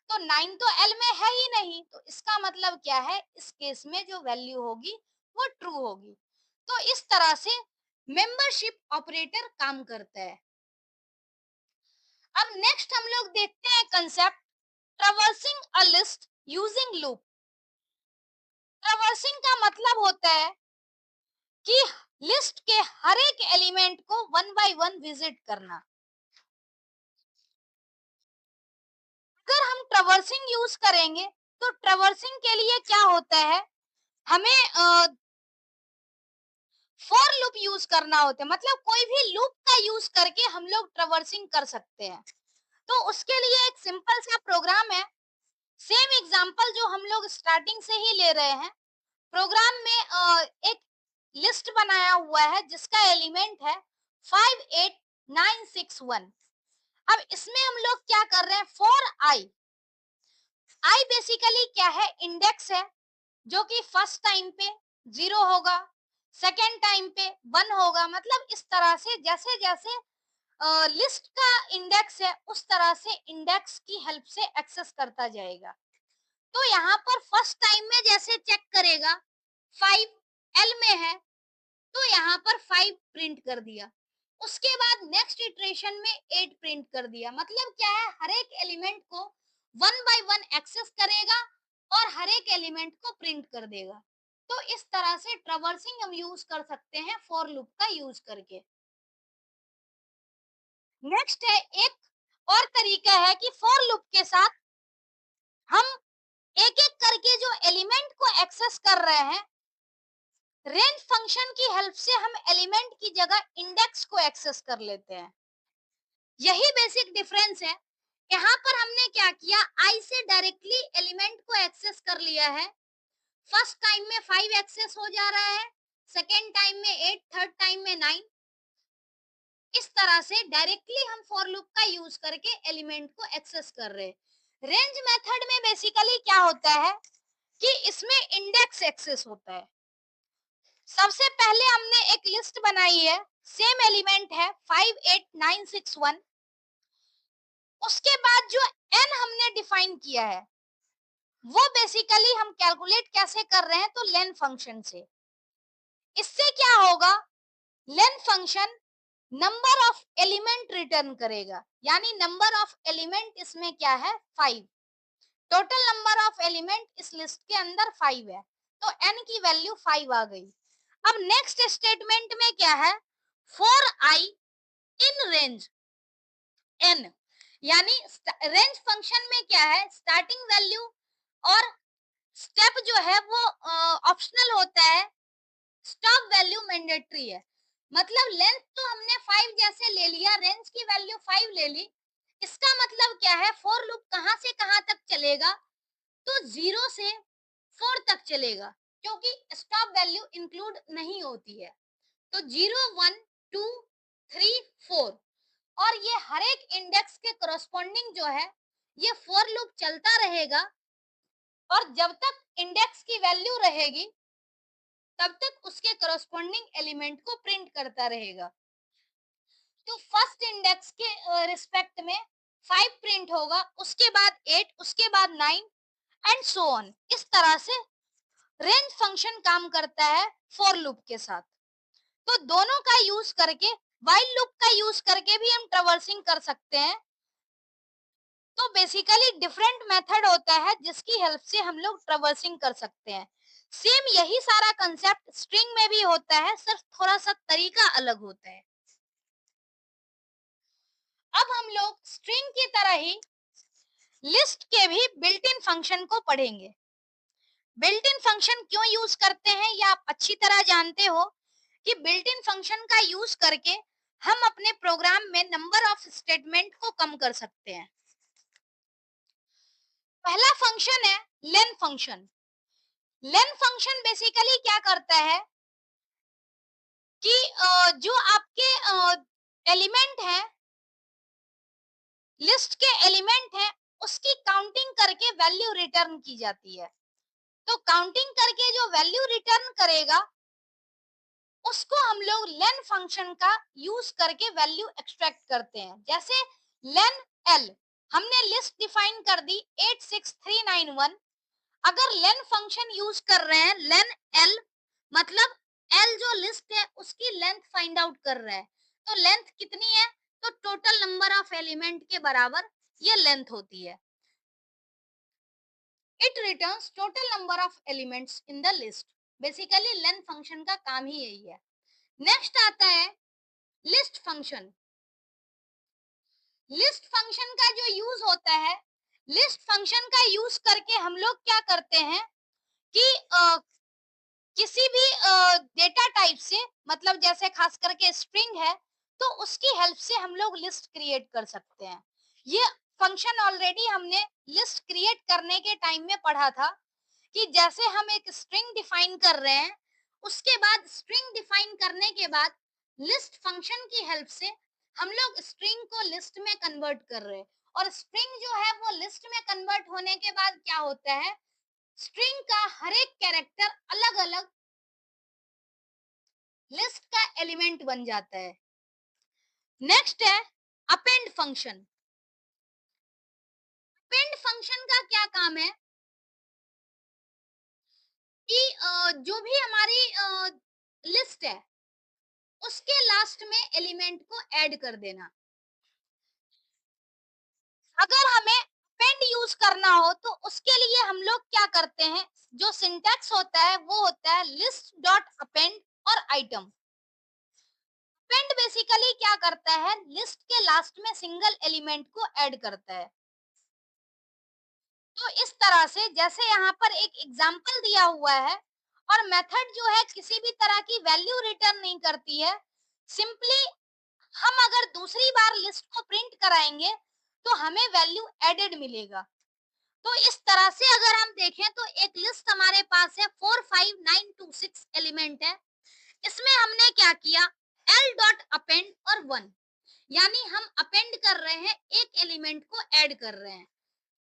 तो 9 तो एल में है ही नहीं, तो इसका मतलब क्या है, इस केस में जो वैल्यू होगी वो ट्रू होगी। तो इस तरह से मेंबरशिप ऑपरेटर काम करता है। अब नेक्स्ट हम लोग देखते हैं concept traversing a list using loop. Traversing का मतलब होता है कि लिस्ट के हर एक एलिमेंट को वन बाय वन विजिट करना। अगर हम ट्रैवर्सिंग यूज करेंगे तो ट्रैवर्सिंग के लिए क्या होता है, हमें फॉर लूप यूज यूज करना होता है, मतलब कोई भी लूप का यूज करके हम लोग ट्रैवर्सिंग कर सकते हैं। तो उसके लिए एक सिंपल सा प्रोग्राम है, सेम एग्जांपल जो हम लोग स्टार्टिंग से ही ले रहे हैं। प्रोग्राम में एक लिस्ट बनाया हुआ है जिसका एलिमेंट है 58961। अब इसमें हम लोग क्या कर रहे हैं, फॉर आई, आई बेसिकली क्या है, इंडेक्स है, जो कि फर्स्ट टाइम पे 0 होगा, सेकेंड टाइम पे 1 होगा, मतलब इस तरह से जैसे जैसे लिस्ट का इंडेक्स है उस तरह से इंडेक्स की हेल्प से एक्सेस करता जाएगा। तो यहाँ पर फर्स्ट टाइम में जैसे चेक करेगा 5 एल में है, तो यहाँ पर 5 प्रिंट कर दिया। उसके बाद नेक्स्ट इटरेशन में 8 प्रिंट कर दिया। मतलब क्या है, हर एक एलिमेंट को 1 बाय 1 एक्सेस करेगा और हर एक एलिमेंट को प्रिंट कर देगा। तो इस तरह से ट्रैवर्सिंग हम यूज कर सकते हैं फॉर लूप का यूज करके। नेक्स्ट है, एक और तरीका है कि फॉर लूप के साथ हम एक एक करके जो एलिमेंट को एक्सेस कर रहे हैं, रेंज फंक्शन की हेल्प से हम एलिमेंट की जगह इंडेक्स को एक्सेस कर लेते हैं। यही बेसिक डिफरेंस है। यहाँ पर हमने क्या किया, आई से डायरेक्टली एलिमेंट को एक्सेस कर लिया है। फर्स्ट टाइम में 5 एक्सेस हो जा रहा है, सेकेंड टाइम में 8, थर्ड टाइम में 9। इस तरह से डायरेक्टली हम फॉर लूप का यूज करके एलिमेंट को एक्सेस कर रहे हैं। रेंज मेथड में बेसिकली क्या होता है कि इसमें इंडेक्स एक्सेस होता है। सबसे पहले हमने एक लिस्ट बनाई है, सेम एलिमेंट है 58961। उसके बाद जो n हमने डिफाइन किया है वो बेसिकली हम कैलकुलेट कैसे कर रहे हैं, तो लेन फंक्शन से। इससे क्या होगा, len function number of element return करेगा, यानी नंबर ऑफ एलिमेंट इसमें क्या है, 5। टोटल नंबर ऑफ एलिमेंट इस लिस्ट के अंदर 5 है, तो n की वैल्यू 5 आ गई। अब नेक्स्ट स्टेटमेंट में क्या है, for I in range n, यानी रेंज फंक्शन में क्या है, स्टार्टिंग वैल्यू और स्टेप जो है वो ऑप्शनल होता है, स्टॉप वैल्यू मैंडेटरी है। मतलब लेंथ तो हमने 5 जैसे ले लिया, रेंज की वैल्यू 5 ले ली। इसका मतलब क्या है, फॉर लूप कहां से कहां तक चलेगा, तो 0 से 4 तक चलेगा, क्योंकि स्टॉप वैल्यू इंक्लूड नहीं होती है। तो 0, 1, 2, 3, 4, और ये हर एक इंडेक्स के करस्पॉन्डिंग जो है ये फॉर लूप चलता रहेगा, और जब तक इंडेक्स की वैल्यू रहेगी तब तक उसके करस्पॉन्डिंग एलिमेंट को प्रिंट करता रहेगा। तो फर्स्ट इंडेक्स के रिस्पेक्ट में 5 प्रिंट होगा, उसके बाद 8, उसके बाद 9 एंड सो ऑन। इस तरह से रेंज फंक्शन काम करता है फॉर लूप के साथ। तो दोनों का यूज करके, व्हाइल लूप का यूज करके भी हम ट्रैवर्सिंग कर सकते हैं। तो बेसिकली डिफरेंट मेथड होता है जिसकी हेल्प से हम लोग ट्रैवर्सिंग कर सकते हैं। सेम यही सारा कंसेप्ट स्ट्रिंग में भी होता है, सिर्फ थोड़ा सा तरीका अलग होता है। अब हम लोग स्ट्रिंग की तरह ही लिस्ट के भी बिल्ट इन फंक्शन को पढ़ेंगे। बिल्ट इन फंक्शन क्यों यूज करते हैं ये आप अच्छी तरह जानते हो कि बिल्ट इन फंक्शन का यूज करके हम अपने प्रोग्राम में नंबर ऑफ स्टेटमेंट को कम कर सकते हैं। पहला फंक्शन है len function. Len function basically क्या करता है कि जो आपके एलिमेंट है, लिस्ट के एलिमेंट है, उसकी काउंटिंग करके वैल्यू रिटर्न की जाती है। तो काउंटिंग करके जो वैल्यू रिटर्न करेगा उसको हम लोग लेन फंक्शन का यूज करके वैल्यू एक्सट्रैक्ट करते हैं। जैसे लेन एल, हमने लिस्ट डिफाइन कर दी 86391। अगर लेन फंक्शन यूज कर रहे हैं लेन एल, मतलब एल जो लिस्ट है उसकी लेंथ फाइंड आउट कर रहा है, तो लेंथ कितनी है, तो टोटल नंबर ऑफ एलिमेंट के बराबर ये लेंथ होती है। It returns total number of elements in the list. Basically length function का काम ही यही है। नेक्स्ट आता है लिस्ट फंक्शन। लिस्ट फंक्शन का जो यूज होता है, लिस्ट फंक्शन का यूज करके हम लोग क्या करते हैं कि किसी भी डेटा टाइप से, मतलब मतलब जैसे खास करके स्ट्रिंग है, तो उसकी हेल्प से हम लोग लिस्ट क्रिएट कर सकते हैं। ये फंक्शन ऑलरेडी हमने लिस्ट क्रिएट करने के टाइम में पढ़ा था कि जैसे हम एक स्ट्रिंग डिफाइन कर रहे हैं, उसके बाद स्ट्रिंग डिफाइन करने के बाद लिस्ट फंक्शन की हेल्प से हम लोग स्ट्रिंग को लिस्ट में कन्वर्ट कर रहे हैं। और स्ट्रिंग जो है वो लिस्ट में कन्वर्ट होने के बाद क्या होता है, स्ट्रिंग का हर एक कैरेक्टर अलग अलग लिस्ट का एलिमेंट बन जाता है। नेक्स्ट है अपेंड फंक्शन। अपेंड फंक्शन का क्या काम है कि जो भी हमारी लिस्ट है उसके लास्ट में एलिमेंट को ऐड कर देना। अगर हमें अपेंड यूज करना हो तो उसके लिए हम लोग क्या करते हैं, जो सिंटैक्स होता है वो होता है लिस्ट डॉट अपेंड और आइटम। अपेंड बेसिकली क्या करता है, लिस्ट के लास्ट में सिंगल एलिमेंट को ऐड करता है। तो इस तरह से जैसे यहाँ पर एक एग्जांपल दिया हुआ है, और मेथड जो है किसी भी तरह की वैल्यू रिटर्न नहीं करती है। सिंपली हम अगर दूसरी बार लिस्ट को प्रिंट कराएंगे तो हमें वैल्यू एडेड मिलेगा। तो इस तरह से अगर हम देखें तो एक लिस्ट हमारे पास है 45926 एलिमेंट है। इसमें हमने क्या किया, एल डॉट अपेंड और 1, यानी हम अपेंड कर रहे हैं, एक एलिमेंट को ऐड कर रहे हैं।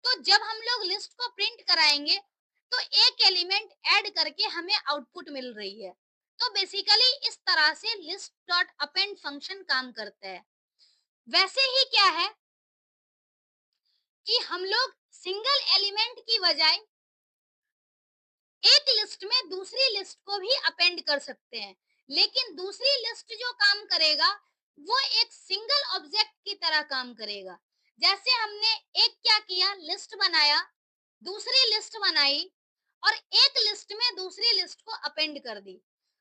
तो जब हम लोग लिस्ट को प्रिंट कराएंगे तो एक एलिमेंट ऐड करके हमें आउटपुट मिल रही है। तो बेसिकली इस तरह से लिस्ट डॉट अपेंड फंक्शन काम करता है। वैसे ही क्या है कि हम लोग सिंगल एलिमेंट की बजाय एक लिस्ट में दूसरी लिस्ट को भी अपेंड कर सकते हैं, लेकिन दूसरी लिस्ट जो काम करेगा वो एक सिंगल ऑब्जेक्ट की तरह काम करेगा। जैसे हमने एक क्या किया, लिस्ट बनाया, दूसरी लिस्ट बनाई और एक लिस्ट में दूसरी लिस्ट को अपेंड कर दी।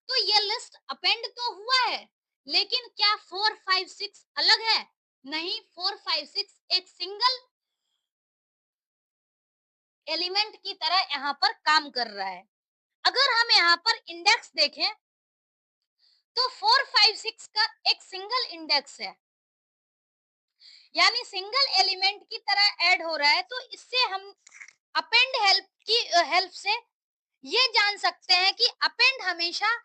तो ये लिस्ट अपेंड तो हुआ है, लेकिन क्या 4 5 6 अलग है? नहीं, 4 5 6 एक सिंगल एलिमेंट की तरह यहाँ पर काम कर रहा है। अगर हम यहाँ पर इंडेक्स देखें तो 4 5 6 का एक सिंगल इंडेक्स है, यानी सिंगल एलिमेंट की तरह ऐड हो रहा है। तो इससे हम अपेंड हेल्प की हेल्प से ये जान सकते हैं कि अपेंड हमेशा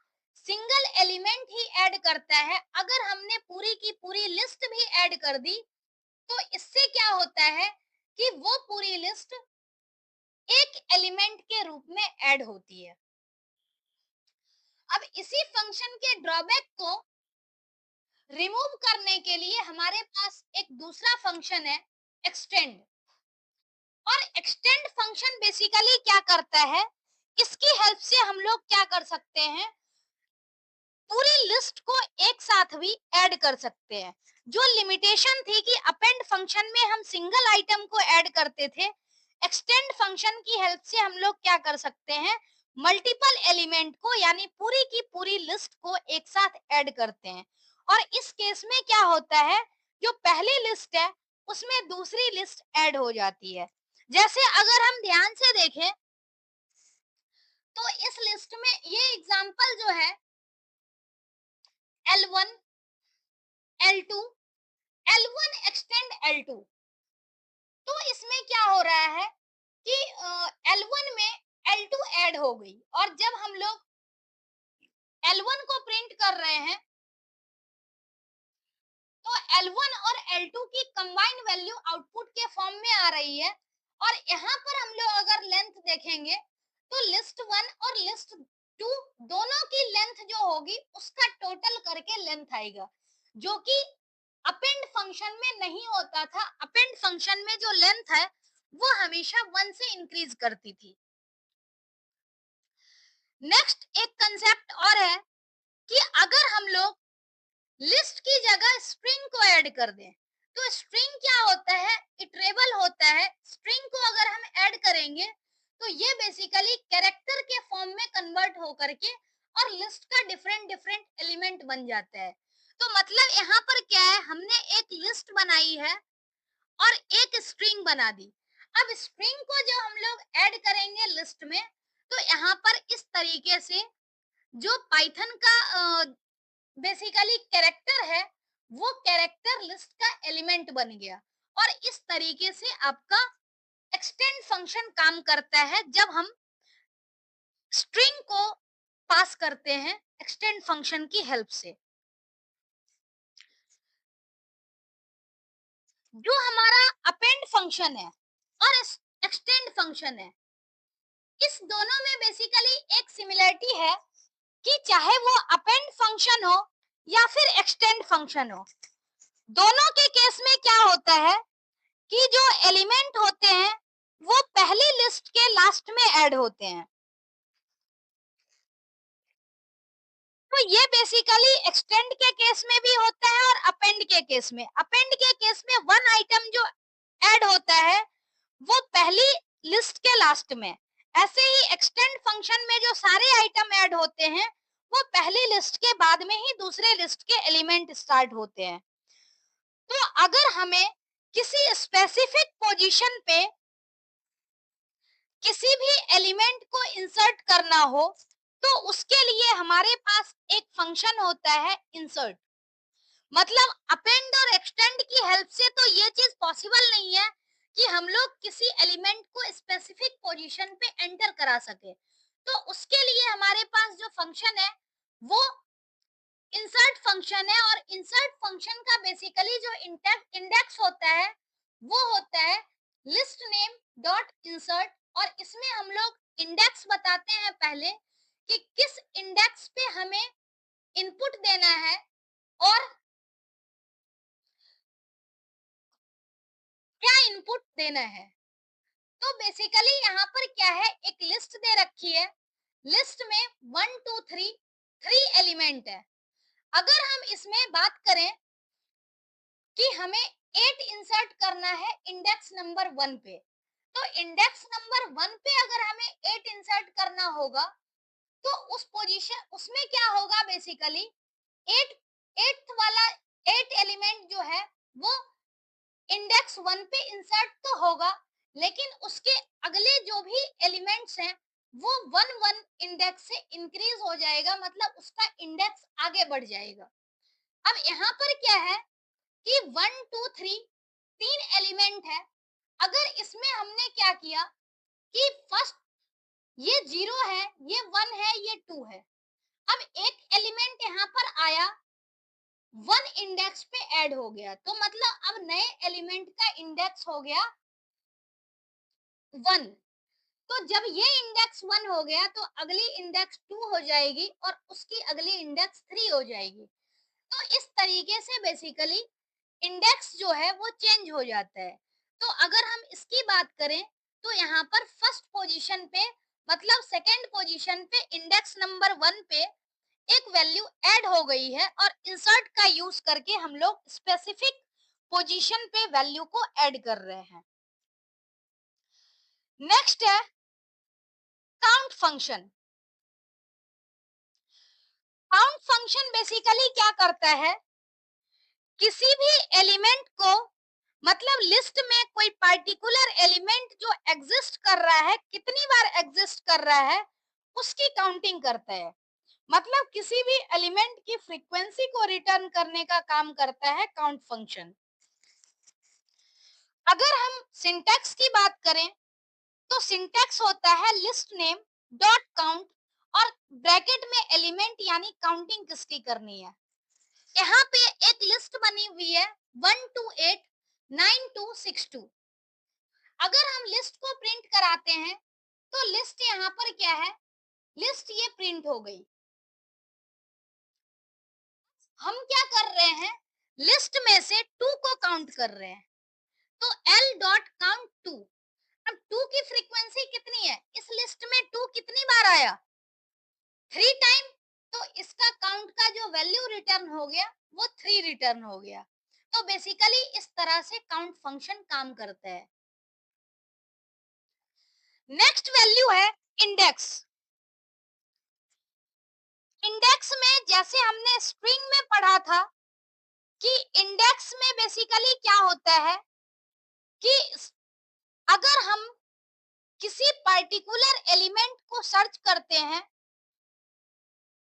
सिंगल एलिमेंट ही ऐड करता है। अगर हमने पूरी की पूरी लिस्ट भी ऐड कर दी तो इससे क्या होता है कि वो पूरी लिस्ट एक एलिमेंट के रूप में ऐड होती है। अब इसी फंक्शन के ड्रॉबैक को रिमूव करने के लिए हमारे पास एक दूसरा फंक्शन है, एक्सटेंड। और एक्सटेंड फंक्शन बेसिकली क्या करता है, इसकी हेल्प से हम लोग क्या कर सकते हैं, पूरी लिस्ट को एक साथ भी ऐड कर सकते हैं। जो लिमिटेशन थी कि अपेंड फंक्शन में हम सिंगल आइटम को ऐड करते थे, एक्सटेंड फंक्शन की हेल्प से हम लोग क्या कर सकते हैं, मल्टीपल एलिमेंट को यानी पूरी की पूरी लिस्ट को एक साथ ऐड करते हैं। और इस केस में क्या होता है, जो पहली लिस्ट है उसमें दूसरी लिस्ट ऐड हो जाती है। जैसे अगर हम ध्यान से देखें तो इस लिस्ट में ये एग्जांपल जो है L1 L2 L1 extend L2। तो इसमें क्या हो रहा है कि L1 में L2 ऐड हो गई, और जब हम लोग L1 को प्रिंट कर रहे हैं तो L1 और L2 की कंबाइंड वैल्यू आउटपुट के फॉर्म में आ रही है। और यहाँ पर हम लोग अगर लेंथ देखेंगे तो लिस्ट 1 और लिस्ट 2 दोनों की लेंथ जो होगी उसका टोटल करके लेंथ आएगा, जो कि अपेंड फंक्शन में नहीं होता था। अपेंड फंक्शन में जो लेंथ है वो हमेशा 1 से इंक्रीज करती थी। नेक्स्ट एक कंसेप्ट और है कि अगर हम लोग लिस्ट की जगह स्ट्रिंग को ऐड कर दें तो स्ट्रिंग क्या होता है, इटरेबल होता है। स्ट्रिंग को अगर हम ऐड करेंगे तो ये बेसिकली कैरेक्टर के फॉर्म में कन्वर्ट होकर के और लिस्ट का डिफरेंट डिफरेंट एलिमेंट बन जाता है। तो मतलब यहाँ पर क्या है, हमने एक लिस्ट बनाई है और एक स्ट्रिंग बना दी। अब स्ट्रिंग को जो हम लोग ऐड करेंगे लिस्ट में, तो यहाँ पर इस तरीके से जो पाइथन का बेसिकली कैरेक्टर है, वो कैरेक्टर लिस्ट का एलिमेंट बन गया। और इस तरीके से आपका एक्सटेंड फंक्शन काम करता है जब हम स्ट्रिंग को पास करते हैं एक्सटेंड फंक्शन की हेल्प से। जो हमारा अपेंड फंक्शन है और एक्सटेंड फंक्शन है, इस दोनों में बेसिकली एक सिमिलरिटी है कि चाहे वो अपेंड फंक्शन हो या फिर एक्सटेंड फंक्शन हो, दोनों के केस में क्या होता है कि जो एलिमेंट होते हैं वो पहली लिस्ट के लास्ट में ऐड होते हैं। तो ये बेसिकली एक्सटेंड के केस में भी होता है और अपेंड के केस में। अपेंड के केस में वन आइटम जो ऐड होता है वो पहली लिस्ट के लास्ट में। ऐसे ही एक्सटेंड फंक्शन में जो सारे आइटम ऐड होते हैं वो पहली लिस्ट के बाद में ही दूसरे लिस्ट के एलिमेंट स्टार्ट होते हैं। तो अगर हमें किसी स्पेसिफिक पोजीशन पे किसी भी एलिमेंट को इंसर्ट करना हो तो उसके लिए हमारे पास एक फंक्शन होता है इंसर्ट। मतलब अपेंड और एक्सटेंड की हेल्प से तो ये चीज पॉसिबल नहीं है कि हम लोग किसी एलिमेंट को स्पेसिफिक पोजीशन पे एंटर करा सके। तो उसके लिए हमारे पास जो फंक्शन है वो इंसर्ट फंक्शन है। और इंसर्ट फंक्शन का बेसिकली जो इंडेक्स होता है वो होता है लिस्ट नेम डॉट इंसर्ट। और इसमें हम लोग इंडेक्स बताते हैं पहले कि किस इंडेक्स पे हमें इनपुट देना है और क्या इनपुट देना है। तो बेसिकली यहाँ पर क्या है, एक लिस्ट दे रखी है, लिस्ट में 1 2 3 3 एलिमेंट है। अगर हम इसमें बात करें कि हमें 8 इंसर्ट करना है इंडेक्स नंबर 1 पे, तो इंडेक्स नंबर 1 पे अगर हमें 8 इंसर्ट करना होगा तो उस पोजीशन उसमें क्या होगा, बेसिकली 8 8th वाला 8 एलिमेंट जो है वो इंडेक्स 1 पे इंसर्ट तो होगा, लेकिन उसके अगले जो भी एलिमेंट्स हैं वो 1 1 इंडेक्स से इंक्रीज हो जाएगा, मतलब उसका इंडेक्स आगे बढ़ जाएगा। अब यहाँ पर क्या है कि 1 2 3 तीन एलिमेंट है। अगर इसमें हमने क्या किया कि फर्स्ट ये 0 है, ये 1 है, ये 2 है। अब एक एलिमेंट यहाँ पर आया, 1 इंडेक्स पे ऐड हो गया, तो मतलब अब नए एलिमेंट का इंडेक्स हो गया 1। तो जब ये इंडेक्स 1 हो गया तो अगली इंडेक्स 2 हो जाएगी और उसकी अगली इंडेक्स 3 हो जाएगी। तो इस तरीके से बेसिकली इंडेक्स जो है वो चेंज हो जाता है। तो अगर हम इसकी बात करें तो यहाँ पर फर्स्ट पोजीशन पे, मतलब सेकंड पोजीशन पे इंडेक्स नंबर 1 पे एक वैल्यू ऐड हो गई है और इंसर्ट का यूज करके हम लोग स्पेसिफिक पोजीशन पे वैल्यू को ऐड कर रहे हैं। नेक्स्ट है count function. Count function basically क्या करता है, किसी भी एलिमेंट को, मतलब लिस्ट में कोई पार्टिकुलर एलिमेंट जो एग्जिस्ट कर रहा है, कितनी बार एग्जिस्ट कर रहा है उसकी काउंटिंग करता है। मतलब किसी भी एलिमेंट की फ्रीक्वेंसी को रिटर्न करने का काम करता है काउंट फंक्शन। अगर हम सिंटैक्स की बात करें तो सिंटैक्स होता है लिस्ट नेम डॉट काउंट और ब्रैकेट में एलिमेंट यानी काउंटिंग किसकी करनी है। यहाँ पे एक लिस्ट बनी हुई है 1 2 8 9 2 6 2। अगर हम लिस्ट को प्रिंट कराते हैं तो लिस्ट यहाँ पर क्या है, लिस्ट ये प्रिंट हो गई। हम क्या कर रहे हैं, लिस्ट में से 2 को काउंट कर रहे हैं। तो L डॉट काउंट 2। अब 2 की फ्रीक्वेंसी कितनी है, इस लिस्ट में 2 कितनी बार आया, 3 टाइम। तो इसका काउंट का जो वैल्यू रिटर्न हो गया वो 3 रिटर्न हो गया। तो बेसिकली इस तरह से काउंट फंक्शन काम करता है। नेक्स्ट वैल्यू है इंडेक्स। इंडेक्स में जैसे हमने स्ट्रिंग में पढ़ा था कि इंडेक्स में बेसिकली क्या होता है कि अगर हम किसी पर्टिकुलर एलिमेंट को सर्च करते हैं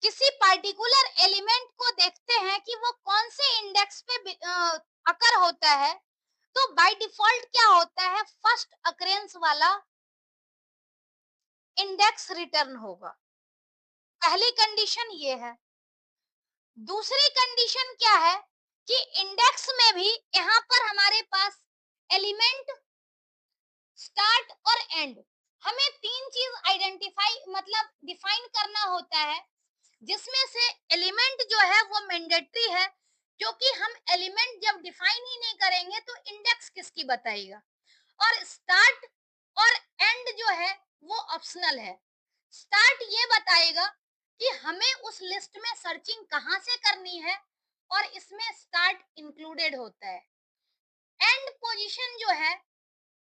किसी पर्टिकुलर एलिमेंट को देखते हैं कि वो कौन से इंडेक्स पे अकर होता है, तो बाय डिफॉल्ट क्या होता है, फर्स्ट अकरेंस वाला इंडेक्स रिटर्न होगा। पहली कंडीशन ये है। दूसरी कंडीशन क्या है कि इंडेक्स में भी यहाँ पर हमारे पास एलिमेंट, स्टार्ट और एंड, हमें तीन चीज आइडेंटिफाई मतलब डिफाइन करना होता है, जिसमें से एलिमेंट जो है वो मैंडेटरी है, क्योंकि हम एलिमेंट जब डिफाइन ही नहीं करेंगे तो इंडेक्स किसकी बताएगा। और स्टार्ट और एंड जो है वो ऑप्शनल है। स्टार्ट ये बताएगा कि हमें उस लिस्ट में सर्चिंग कहाँ से करनी है, और इसमें स्टार्ट इंक्लूडेड होता है। एंड पोजीशन जो है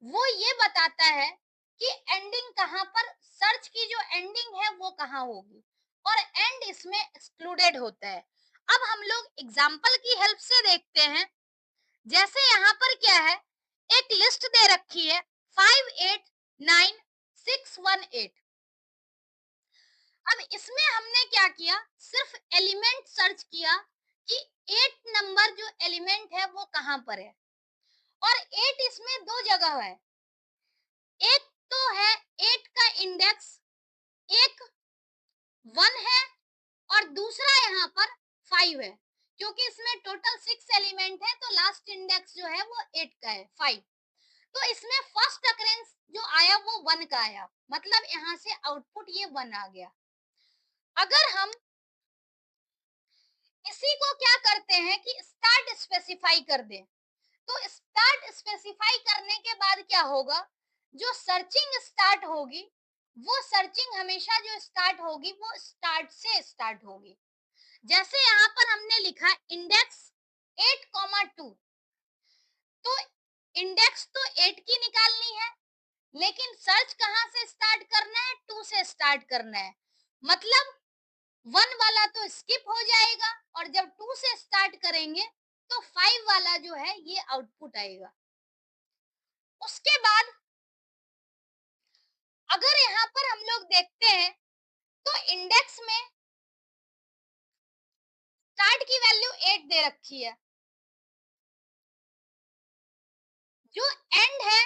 वो ये बताता है कि एंडिंग कहाँ पर, सर्च की जो एंडिंग है वो कहाँ होगी, और एंड इसमें एक्सक्लूडेड होता है। अब हम लोग एग्जाम्पल की हेल्प से देखते हैं। जैसे यहाँ पर क्या है, एक लिस्ट दे रखी है 589618। अब इसमें हमने क्या किया, सिर्फ एलिमेंट सर्च किया कि 8 नंबर जो एलिमेंट है वो कहाँ पर है, और 8 इसमें दो जगह है। एक तो है 8 का इंडेक्स, एक 1 है, और दूसरा यहाँ पर 5 है। क्योंकि इसमें टोटल 6 एलिमेंट है तो लास्ट इंडेक्स जो है वो 8 का है, 5। तो इसमें फर्स्ट अकरेंस जो आया वो 1 का आया, मतलब यहाँ से आउटपुट ये 1 आ गया। अगर हम इसी को क्या करते हैं कि स्टार्ट स्पेसिफाई कर दें, तो स्टार्ट स्पेसिफाई करने के बाद क्या होगा, जो सर्चिंग स्टार्ट होगी वो सर्चिंग हमेशा जो स्टार्ट होगी वो स्टार्ट से स्टार्ट होगी। जैसे यहाँ पर हमने लिखा इंडेक्स 8,2, तो इंडेक्स तो 8 की निकालनी है, लेकिन सर्च कहाँ से स्टार्ट करना है, 2 से स्टार्ट करना है। मतलब 1 वाला तो स्किप हो जाएगा, और जब 2 से स्टार्ट करेंगे तो 5 वाला जो है ये आउटपुट आएगा। उसके बाद अगर यहाँ पर हम लोग देखते हैं तो इंडेक्स में स्टार्ट की वैल्यू 8 दे रखी है, जो एंड है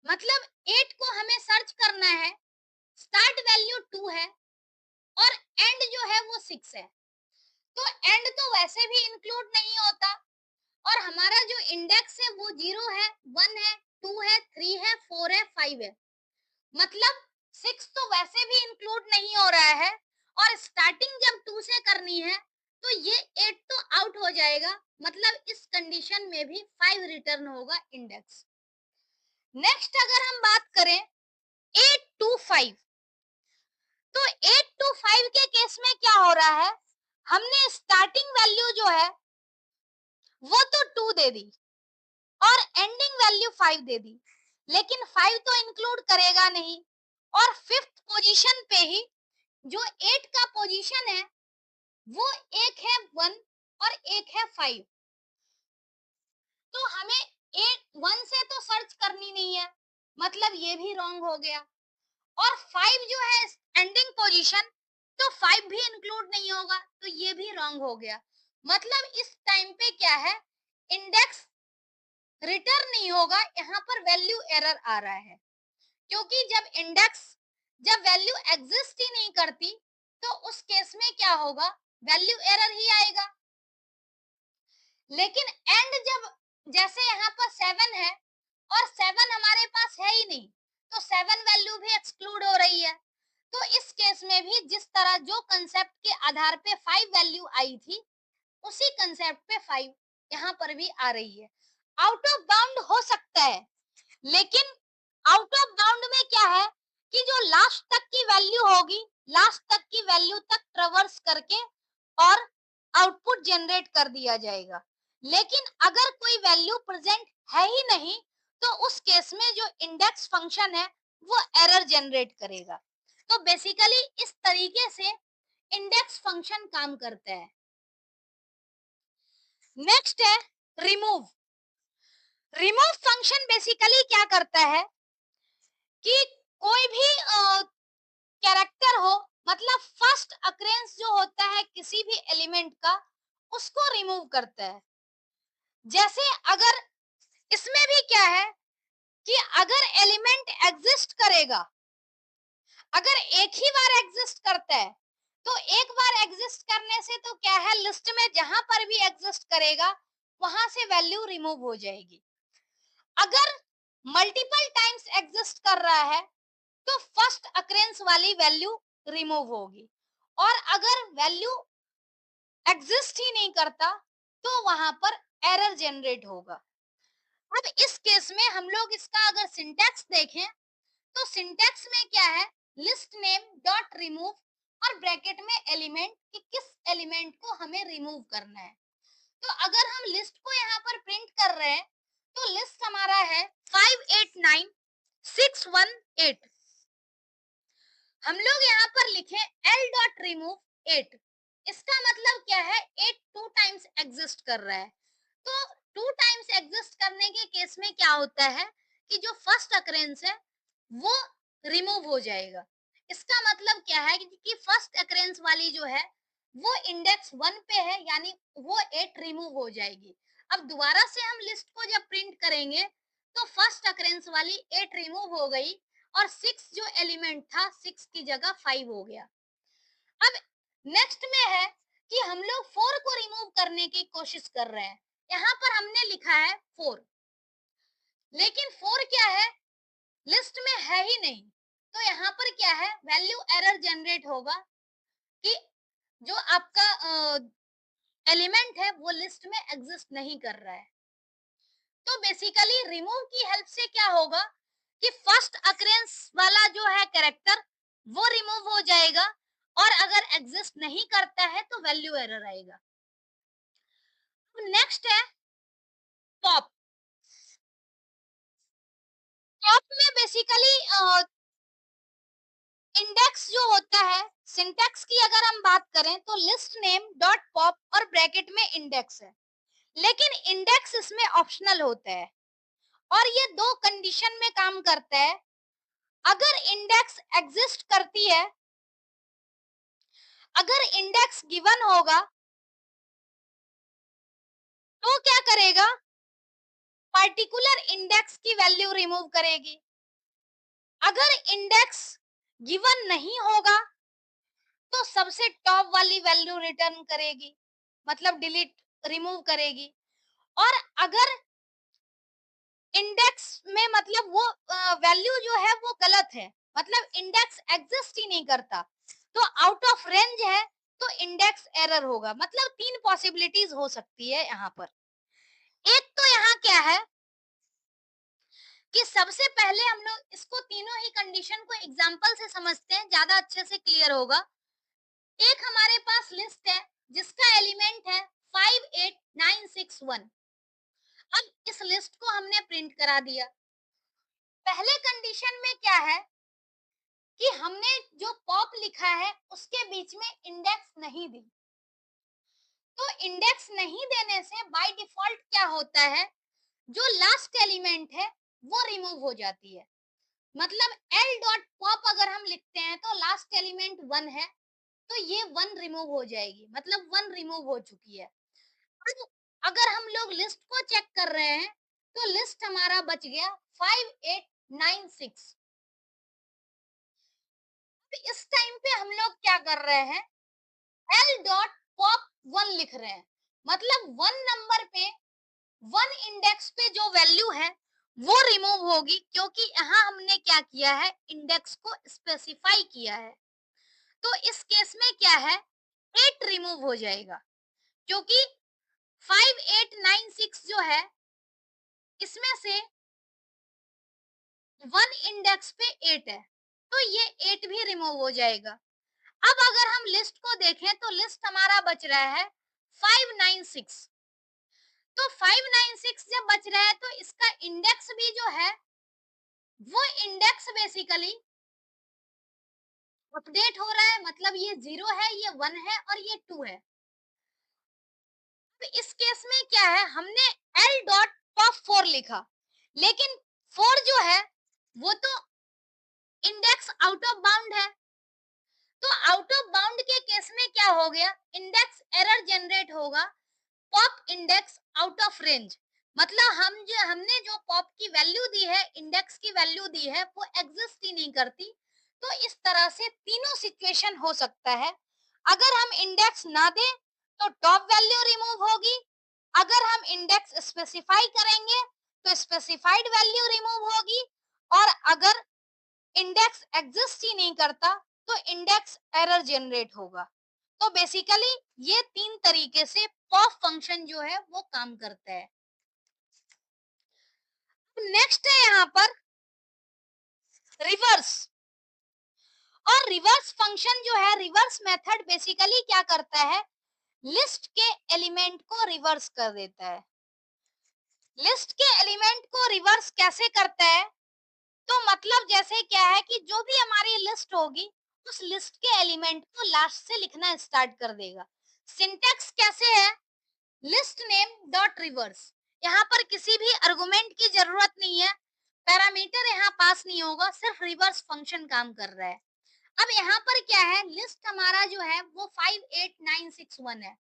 मतलब 8 को हमें सर्च करना है, स्टार्ट वैल्यू 2 है और एंड जो है वो 6 है। तो एंड तो वैसे भी इंक्लूड नहीं होता, और हमारा जो इंडेक्स है वो 0 है, 1 है, 2 है, 3 है, 4 है, 5 है। मतलब 6 तो वैसे भी इंक्लूड नहीं हो रहा है, और स्टार्टिंग जब 2 से करनी है तो ये 8 तो आउट हो जाएगा। मतलब इस कंडीशन में भी 5 रिटर्न होगा इंडेक्स। नेक्स्ट अगर हम बात करें 8 to 5, तो 8 to 5 के केस में क्या हो रहा है, हमने स्टार्टिंग वैल्यू जो है वो तो 2 दे दी और एंडिंग वैल्यू 5 दे दी, लेकिन 5 तो इंक्लूड करेगा नहीं, और फिफ्थ पोजीशन पे ही जो 8 का पोजीशन है वो एक है 1 और एक है 5। तो हमें 1 से तो सर्च करनी नहीं है, मतलब ये भी रॉन्ग हो गया। और 5 जो है एंडिंग पोजीशन, तो 5 भी इंक्लूड नहीं होगा, तो ये भी रॉन्ग हो गया। मतलब इस टाइम पे क्या है, इंडेक्स रिटर्न नहीं होगा, यहाँ पर वैल्यू एरर आ रहा है। क्योंकि जब वैल्यू एग्जिस्ट ही नहीं करती तो उस केस में क्या होगा, वैल्यू एरर ही आएगा। लेकिन एंड जब, जैसे यहाँ पर 7 है और 7 हमारे पास है ही नहीं, तो 7 वैल्यू भी एक्सक्लूड हो रही है। तो इस केस में भी जिस तरह जो कंसेप्ट के आधार पे 5 वैल्यू आई थी, उसी कंसेप्ट पे 5 यहाँ पर भी आ रही है। आउट ऑफ बाउंड हो सकता है, लेकिन आउट ऑफ बाउंड में क्या है कि जो लास्ट तक की वैल्यू होगी, लास्ट तक की वैल्यू तक ट्रेवर्स करके और आउटपुट जनरेट कर दिया जाएगा। लेकिन अगर कोई वैल्यू प्रेजेंट है ही नहीं, तो उस केस में जो इंडेक्स फंक्शन है वो एरर जनरेट करेगा। तो बेसिकली इस तरीके से इंडेक्स फंक्शन काम करता है। नेक्स्ट है रिमूव। रिमूव फंक्शन बेसिकली क्या करता है कि कोई भी कैरेक्टर हो, मतलब फर्स्ट अक्रेंस जो होता है किसी भी एलिमेंट का, उसको रिमूव करता है। जैसे अगर इसमें भी क्या है कि अगर एलिमेंट एग्जिस्ट करेगा, अगर एक ही बार एग्जिस्ट करता है, तो एक बार एग्जिस्ट करने से तो क्या है, लिस्ट में जहां पर भी एग्जिस्ट करेगा वहां से वैल्यू रिमूव हो जाएगी। अगर मल्टीपल टाइम्स एग्जिस्ट कर रहा है तो फर्स्ट अक्रेंस वाली वैल्यू रिमूव होगी, और अगर वैल्यू एग्जिस्ट ही नहीं करता तो वहां पर एरर जनरेट होगा। अब इस केस में हम लोग इसका अगर सिंटैक्स देखें तो सिंटैक्स में क्या है, लिस्ट नेम डॉट रिमूव और ब्रैकेट में एलिमेंट कि किस एलिमेंट को हमें रिमूव करना है। तो अगर हम लिस्ट को यहाँ पर प्रिंट कर रहे हैं तो लिस्ट हमारा है 589618। हम लोग यहाँ पर लिखे एल डॉट रिमूव 8। इसका मतलब क्या है, 8 टू टाइम्स एग्जिस्ट कर रहा है। तो टू टाइम्स एग्जिस्ट करने के केस में क्या होता है कि जो फर्स्ट अकरेंस है वो रिमूव हो जाएगा। इसका मतलब क्या है कि फर्स्ट अकरेंस वाली जो है वो इंडेक्स 1 पे है, यानी वो 8 रिमूव हो जाएगी। अब दोबारा से हम लिस्ट को जब प्रिंट करेंगे तो फर्स्ट अकरेंस वाली 8 रिमूव हो गई और 6 जो एलिमेंट था 6 की जगह 5 हो गया। अब नेक्स्ट में है कि हम लोग 4 को रिमूव करने की कोशिश कर रहे हैं। यहाँ पर हमने लिखा है 4, लेकिन 4 क्या है, लिस्ट में है ही नहीं। तो यहाँ पर क्या है, वैल्यू एरर जनरेट होगा कि जो आपका एलिमेंट है वो लिस्ट में एग्जिस्ट नहीं कर रहा है। तो बेसिकली रिमूव की हेल्प से क्या होगा कि फर्स्ट अकरेंस वाला जो है कैरेक्टर वो रिमूव हो जाएगा, और अगर एग्जिस्ट नहीं करता है तो वैल्यू एरर आएगा। नेक्स्ट है पॉप। पॉप में बेसिकली इंडेक्स जो होता है, सिंटैक्स की अगर हम बात करें तो लिस्ट नेम डॉट पॉप और ब्रैकेट में इंडेक्स है, लेकिन इंडेक्स इसमें ऑप्शनल होता है और ये दो कंडीशन में काम करता है। अगर इंडेक्स एग्जिस्ट करती है, अगर इंडेक्स गिवन होगा तो क्या करेगा, पर्टिकुलर इंडेक्स की वैल्यू रिमूव करेगी। अगर इंडेक्स गिवन नहीं होगा तो सबसे टॉप वाली वैल्यू रिटर्न करेगी, मतलब डिलीट रिमूव करेगी। और अगर इंडेक्स में मतलब वो वैल्यू जो है वो गलत है, मतलब इंडेक्स एग्जिस्ट ही नहीं करता, तो आउट ऑफ रेंज है, तो इंडेक्स एरर होगा। मतलब तीन पॉसिबिलिटीज हो सकती है यहाँ पर। एक तो यहाँ क्या है कि सबसे पहले हम लोग इसको तीनों ही कंडीशन को एग्जांपल से समझते हैं, ज्यादा अच्छे से क्लियर होगा। एक हमारे पास लिस्ट है जिसका एलिमेंट है 58961। अब इस लिस्ट को हमने प्रिंट करा दिया। पहले कंडीशन में क्या है कि हमने जो पॉप लिखा है उसके बीच में इंडेक्स नहीं दी। तो इंडेक्स नहीं देने से बाय डिफॉल्ट क्या होता है, जो लास्ट एलिमेंट है वो रिमूव हो जाती है। मतलब एल डॉट पॉप अगर हम लिखते हैं तो लास्ट एलिमेंट 1 है, तो ये 1 रिमूव हो जाएगी, मतलब 1 रिमूव हो चुकी है। अब अगर हम लोग लिस्ट को चेक कर रहे हैं तो लिस्ट हमारा बच गया 5896। इस टाइम पे हम लोग क्या कर रहे हैं, एल डॉट पॉप 1 लिख रहे हैं, मतलब 1 नंबर पे 1 इंडेक्स पे जो वैल्यू है वो रिमूव होगी, क्योंकि यहाँ हमने क्या किया है, इंडेक्स को स्पेसिफाई किया है। तो इस केस में क्या है, 8 रिमूव हो जाएगा, क्योंकि 5896 जो है इसमें से 1 इंडेक्स पे 8 है, तो ये 8 भी रिमूव हो जाएगा। अब अगर हम लिस्ट को देखें तो लिस्ट हमारा बच रहा है 596। तो 596 जब बच रहा है तो इसका इंडेक्स भी जो है वो इंडेक्स बेसिकली अपडेट हो रहा है, मतलब ये 0 है, ये 1 है और ये 2 है। तो इस केस में क्या है, हमने एल डॉट पॉप 4 लिखा, लेकिन 4 जो है वो तो इंडेक्स आउट ऑफ बाउंड है, तो आउट ऑफ बाउंड के केस में क्या हो गया, इंडेक्स एरर जनरेट होगा, pop index out of range, मतलब हमने जो पॉप की वैल्यू दी है, इंडेक्स की वैल्यू दी है, वो एग्जिस्ट ही नहीं करती। तो इस तरह से तीनों सिचुएशन हो सकता है। अगर हम इंडेक्स ना दें तो टॉप वैल्यू रिमूव होगी, अगर हम इंडेक्स स्पेसिफाई करेंगे तो स्पेसिफाइड वैल्यू रिमूव होगी, और अगर इंडेक्स एग्जिस्ट ही नहीं करता तो इंडेक्स एरर जनरेट होगा। तो बेसिकली ये तीन तरीके से पॉप फंक्शन जो है वो काम करता है। नेक्स्ट है यहाँ पर रिवर्स। और रिवर्स फंक्शन जो है, रिवर्स मेथड बेसिकली क्या करता है, लिस्ट के एलिमेंट को रिवर्स कर देता है। लिस्ट के एलिमेंट को रिवर्स कैसे करता है, तो मतलब जैसे क्या है कि जो भी हमारी लिस्ट होगी उस लिस्ट के एलिमेंट को लास्ट से लिखना स्टार्ट कर देगा। सिंटैक्स कैसे है, लिस्ट नेम डॉट रिवर्स, यहाँ पर किसी भी आर्गुमेंट की जरूरत नहीं है, पैरामीटर यहाँ पास नहीं होगा, सिर्फ रिवर्स फंक्शन काम कर रहा है। अब यहाँ पर क्या है, लिस्ट हमारा जो है वो 58961 है,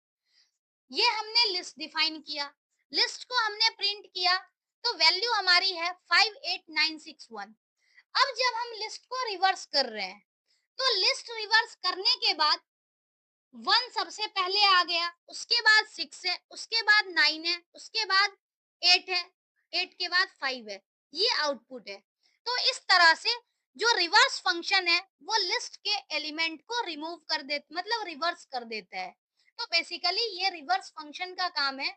ये हमने लिस्ट डिफाइन किया, लिस्ट को हमने प्रिंट किया, तो वैल्यू हमारी है 58961। अब जब हम लिस्ट को रिवर्स कर रहे हैं तो लिस्ट रिवर्स करने के बाद 1 सबसे पहले आ गया, उसके बाद 6 है, उसके बाद 9 है, उसके बाद 8 है, 8 के बाद 5 है, ये आउटपुट है। तो इस तरह से जो रिवर्स फंक्शन है वो लिस्ट के एलिमेंट को रिमूव कर देता, मतलब रिवर्स कर देता है। तो बेसिकली ये रिवर्स फंक्शन का काम है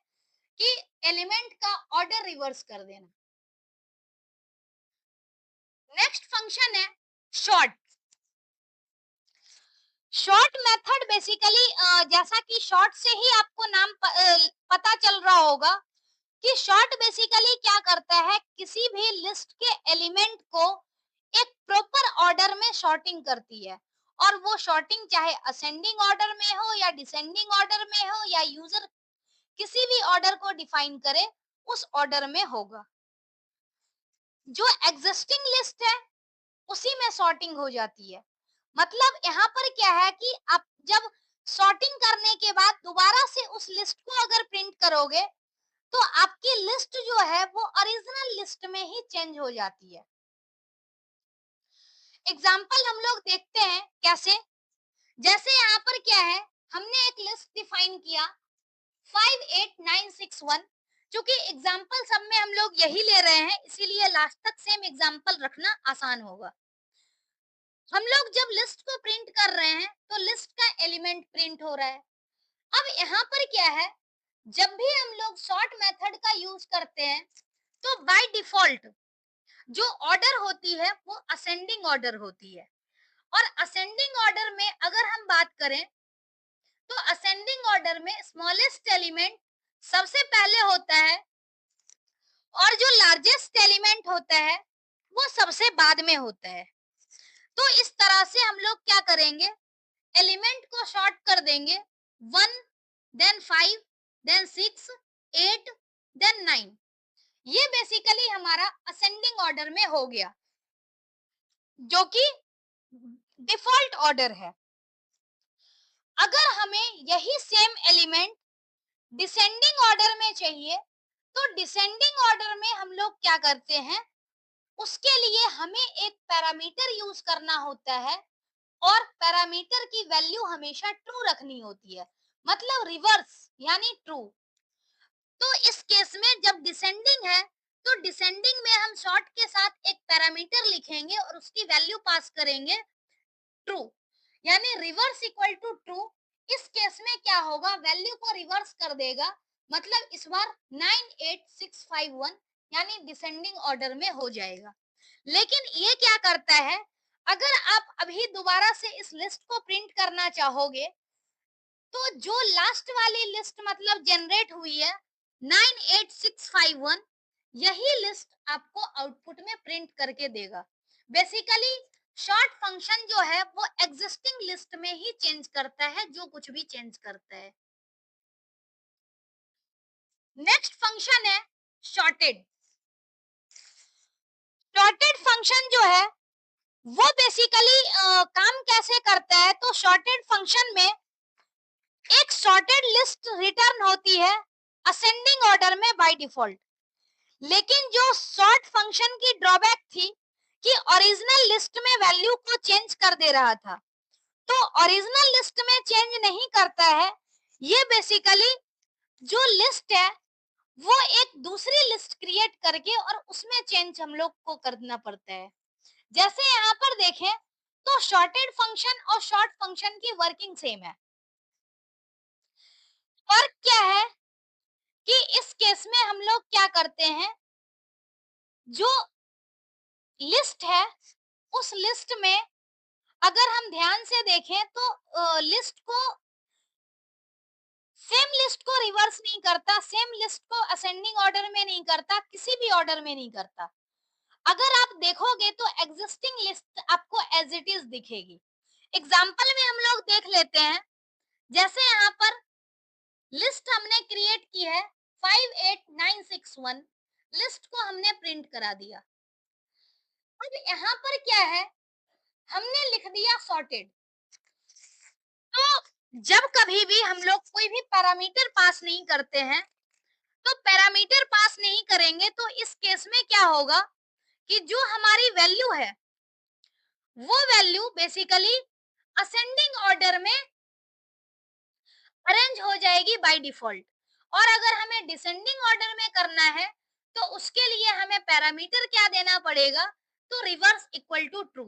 कि एलिमेंट का ऑर्डर रिवर्स कर देना। नेक्स्ट फंक्शन है शॉर्ट। शॉर्ट मेथड बेसिकली जैसा कि शॉर्ट से ही आपको नाम पता चल रहा होगा कि शॉर्ट बेसिकली क्या करता है, किसी भी लिस्ट के एलिमेंट को एक प्रॉपर ऑर्डर में शॉर्टिंग करती है, और वो शॉर्टिंग चाहे असेंडिंग ऑर्डर में हो या डिसेंडिंग ऑर्डर में हो या यूजर किसी भी ऑर्डर को डिफाइन करे उस ऑर्डर में होगा। जो एग्जिस्टिंग लिस्ट है उसी में सॉर्टिंग हो जाती है। मतलब यहाँ पर क्या है कि आप जब सॉर्टिंग करने के बाद दोबारा से उस लिस्ट को अगर प्रिंट करोगे तो आपकी लिस्ट जो है वो ओरिजिनल लिस्ट में ही चेंज हो जाती है। एग्जाम्पल हम लोग देखते हैं कैसे, जैसे यहाँ पर क्या है, हमने एक लिस्ट डिफाइन किया 58961, क्योंकि एग्जाम्पल सब में हम लोग यही ले रहे हैं इसीलिए लास्ट तक सेम एग्जाम्पल रखना आसान होगा। हम लोग जब लिस्ट को प्रिंट कर रहे हैं तो लिस्ट का एलिमेंट प्रिंट हो रहा है। अब यहाँ पर क्या है, जब भी हम लोग सॉर्ट मेथड का यूज करते हैं तो बाय डिफॉल्ट जो ऑर्डर होती है वो असेंडिंग ऑर्डर होती है, और असेंडिंग ऑर्डर में अगर हम बात करें तो असेंडिंग ऑर्डर में स्मॉलेस्ट एलिमेंट सबसे पहले होता है, और जो लार्जेस्ट एलिमेंट होता है वो सबसे बाद में होता है। तो इस तरह से हम लोग क्या करेंगे, एलिमेंट को शॉर्ट कर देंगे, 1 देन 5 देन 6 8 देन 9, ये बेसिकली हमारा असेंडिंग ऑर्डर में हो गया जो कि डिफॉल्ट ऑर्डर है। अगर हमें यही सेम एलिमेंट डिसेंडिंग ऑर्डर में चाहिए तो डिसेंडिंग ऑर्डर में हम लोग क्या करते हैं, उसके लिए हमें एक पैरामीटर यूज करना होता है, और पैरामीटर की वैल्यू हमेशा ट्रू रखनी होती है, मतलब रिवर्स यानी ट्रू। तो इस केस में जब डिसेंडिंग है तो डिसेंडिंग में हम शॉर्ट के साथ एक पैरामीटर लिखेंगे और उसकी वैल्यू पास करेंगे ट्रू, यानी रिवर्स इक्वल टू ट्रू। इस केस में क्या होगा, वैल्यू को रिवर्स कर देगा, मतलब इस बार 98651 यानी डिसेंडिंग ऑर्डर में हो जाएगा। लेकिन ये क्या करता है, अगर आप अभी दोबारा से इस लिस्ट को प्रिंट करना चाहोगे तो जो लास्ट वाली लिस्ट मतलब जनरेट हुई है 98651, यही लिस्ट आपको आउटपुट में प्रिंट करके देगा। बेसिकली शॉर्ट फंक्शन जो है वो एग्जिस्टिंग लिस्ट में ही चेंज करता है, जो कुछ भी चेंज करता है। नेक्स्ट फंक्शन है शॉर्टेड। शॉर्टेड फंक्शन जो है वो बेसिकली काम कैसे करता है, तो सॉर्टेड फंक्शन में एक सॉर्टेड लिस्ट रिटर्न होती है असेंडिंग ऑर्डर में बाय डिफॉल्ट। लेकिन जो सॉर्ट फंक्शन की ड्रॉबैक थी कि ओरिजिनल लिस्ट में वैल्यू को चेंज कर दे रहा था, तो ओरिजिनल लिस्ट में चेंज नहीं करता है। ये बेसिकली जो लिस्ट है वो एक दूसरी लिस्ट क्रिएट करके और उसमें चेंज हम लोग को करना पड़ता है। जैसे यहाँ पर देखें तो शॉर्टेड फंक्शन और शॉर्ट फंक्शन की वर्किंग सेम है। फर्क क्या है कि इस केस में हम लोग क्या करते हैं, जो लिस्ट है उस लिस्ट में अगर हम ध्यान से देखें तो लिस्ट को सेम लिस्ट को रिवर्स नहीं करता, सेम लिस्ट को असेंडिंग ऑर्डर में नहीं करता, किसी भी ऑर्डर में नहीं करता। अगर आप देखोगे तो एग्जिस्टिंग लिस्ट आपको एज इट इज दिखेगी। एग्जाम्पल में हम लोग देख लेते हैं। जैसे यहाँ पर लिस्ट हमने क्रिएट की है 58961, लिस्ट को हमने प्रिंट करा दिया। अब यहाँ पर क्या है, हमने लिख दिया सॉर्टेड। तो जब कभी भी हम लोग कोई भी पैरामीटर पास नहीं करते हैं, तो पैरामीटर पास नहीं करेंगे तो इस केस में क्या होगा कि जो हमारी वैल्यू है वो वैल्यू बेसिकली असेंडिंग ऑर्डर में अरेंज हो जाएगी बाय डिफॉल्ट। और अगर हमें डिसेंडिंग ऑर्डर में करना है तो उसके लिए हमें पैरामीटर क्या देना पड़ेगा, तो रिवर्स इक्वल टू ट्रू।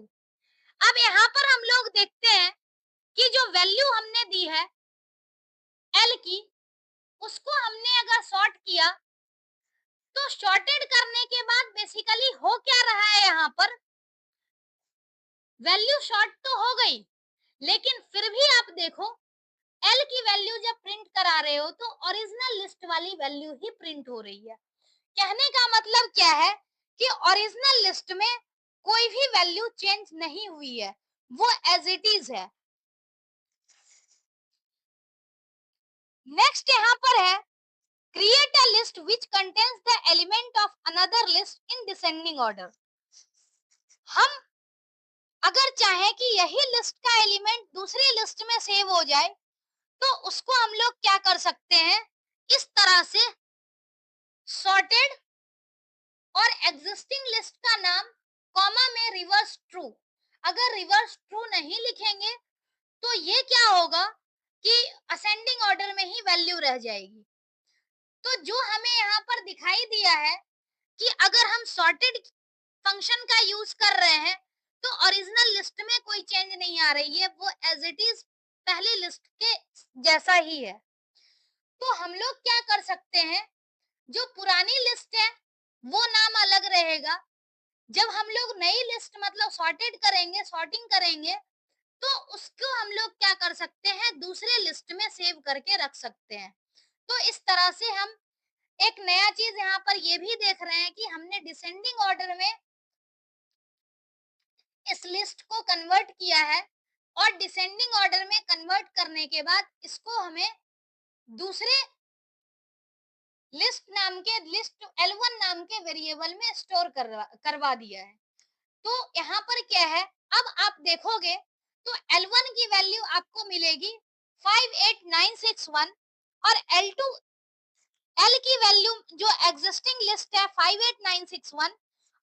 अब यहाँ पर हम लोग देखते हैं कि जो वैल्यू हमने दी है एल की, उसको हमने अगर सॉर्ट किया तो सॉर्टेड करने के बाद बेसिकली हो क्या रहा है, यहाँ पर वैल्यू शॉर्ट तो हो गई, लेकिन फिर भी आप देखो एल की वैल्यू जब प्रिंट करा रहे हो तो ओरिजिनल लिस्ट वाली वैल्यू ही प्रिंट हो रही है। कहने का मतलब क्या है कि ओरिजिनल लिस्ट में कोई भी वैल्यू चेंज नहीं हुई है, वो एज इट इज है। नेक्स्ट यहाँ पर है create a list which contains the element of another list in descending order। हम अगर चाहें कि यही लिस्ट का एलिमेंट दूसरी लिस्ट में सेव हो जाए तो उसको हम लोग क्या कर सकते हैं, इस तरह से सॉर्टेड और एग्जिस्टिंग लिस्ट का नाम कॉमा में रिवर्स ट्रू। अगर रिवर्स ट्रू नहीं लिखेंगे तो ये क्या होगा कि असेंडिंग ऑर्डर में ही वैल्यू रह जाएगी। तो जो हमें यहाँ पर दिखाई दिया है कि अगर हम सॉर्टेड फंक्शन का यूज कर रहे हैं तो ओरिजिनल लिस्ट में कोई चेंज नहीं आ रही है, वो एज इट इज पहली लिस्ट के जैसा ही है। तो हम लोग क्या कर सकते हैं, जो पुरानी लिस्ट है वो नाम अलग रहेगा। जब हम लोग नई लिस्ट मतलब सॉर्टेड करेंगे, सॉर्टिंग करेंगे, तो उसको हम लोग क्या कर सकते हैं, दूसरे लिस्ट में सेव करके रख सकते हैं। तो इस तरह से हम एक नया चीज यहाँ पर ये भी देख रहे हैं कि हमने डिसेंडिंग ऑर्डर में इस लिस्ट को कन्वर्ट किया है और डिसेंडिंग ऑर्डर में कन्वर्ट करने के बाद इसको हमें दूसरे लिस्ट नाम के लिस्ट L1 नाम के वेरिएबल में स्टोर करवा दिया है। तो यहाँ पर क्या है, अब आप देखोगे तो L1 की वैल्यू आपको मिलेगी 58961 और L2 L की वैल्यू जो एग्जिस्टिंग लिस्ट है 58961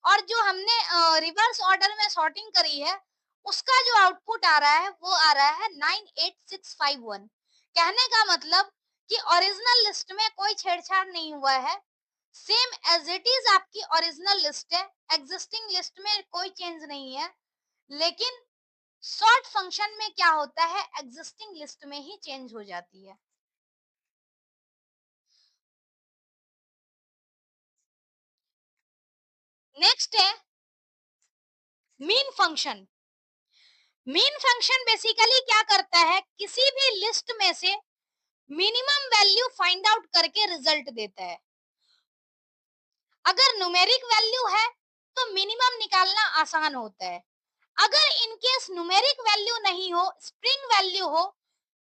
और जो हमने रिवर्स ऑर्डर में सॉर्टिंग करी है उसका जो आउटपुट आ रहा है वो आ रहा है 98651। कहने का मतलब कि ओरिजिनल लिस्ट में कोई छेड़छाड़ नहीं हुआ है, सेम एज इट इज आपकी ओरिजिनल लिस्ट है, एग्जिस्टिंग लिस्ट में कोई चेंज नहीं है। लेकिन सॉर्ट फंक्शन में क्या होता है, एग्जिस्टिंग लिस्ट में ही चेंज हो जाती है। नेक्स्ट है mean function. Mean function basically क्या करता है, किसी भी लिस्ट में से मिनिमम वैल्यू फाइंड आउट करके रिजल्ट देता है। अगर न्यूमेरिक वैल्यू है तो मिनिमम निकालना आसान होता है। अगर इन केस न्यूमेरिक वैल्यू नहीं हो, स्ट्रिंग वैल्यू हो,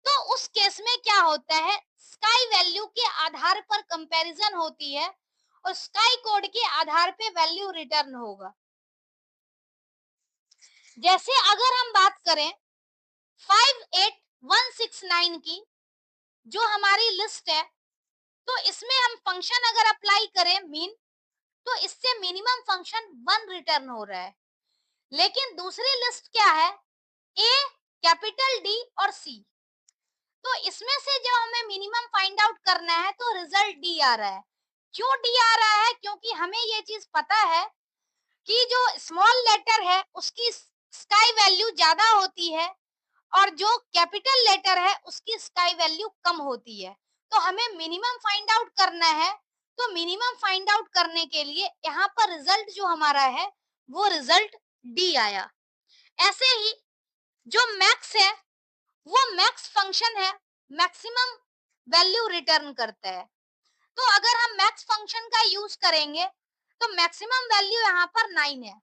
तो उस केस में क्या होता है, स्काई वैल्यू के आधार पर कंपैरिजन होती है और स्काई कोड के आधार पे वैल्यू रिटर्न होगा। जैसे अगर हम बात करें 58169 की, जो हमारी लिस्ट है, तो इसमें हम फंक्शन अगर अप्लाई करें मीन, तो इससे मिनिमम फंक्शन 1 रिटर्न हो रहा है। लेकिन दूसरी लिस्ट क्या है, ए, कैपिटल डी और सी। तो इसमें से जब हमें मिनिमम फाइंड आउट करना है तो रिजल्ट डी आ रहा है। क्यों डी आ रहा है? क्योंकि हमें ये चीज पता है कि जो स्मॉल लेटर है उसकी स्काई वैल्यू ज्यादा होती है और जो कैपिटल लेटर है उसकी स्काई वैल्यू कम होती है। तो हमें मिनिमम फाइंड आउट करना है, तो मिनिमम फाइंड आउट करने के लिए यहाँ पर रिजल्ट जो हमारा है वो रिजल्ट डी आया। ऐसे ही जो मैक्स है वो मैक्स फंक्शन है, मैक्सिमम वैल्यू रिटर्न करता है। तो अगर हम मैक्स फंक्शन का यूज करेंगे तो मैक्सिमम वैल्यू यहाँ पर 9 है,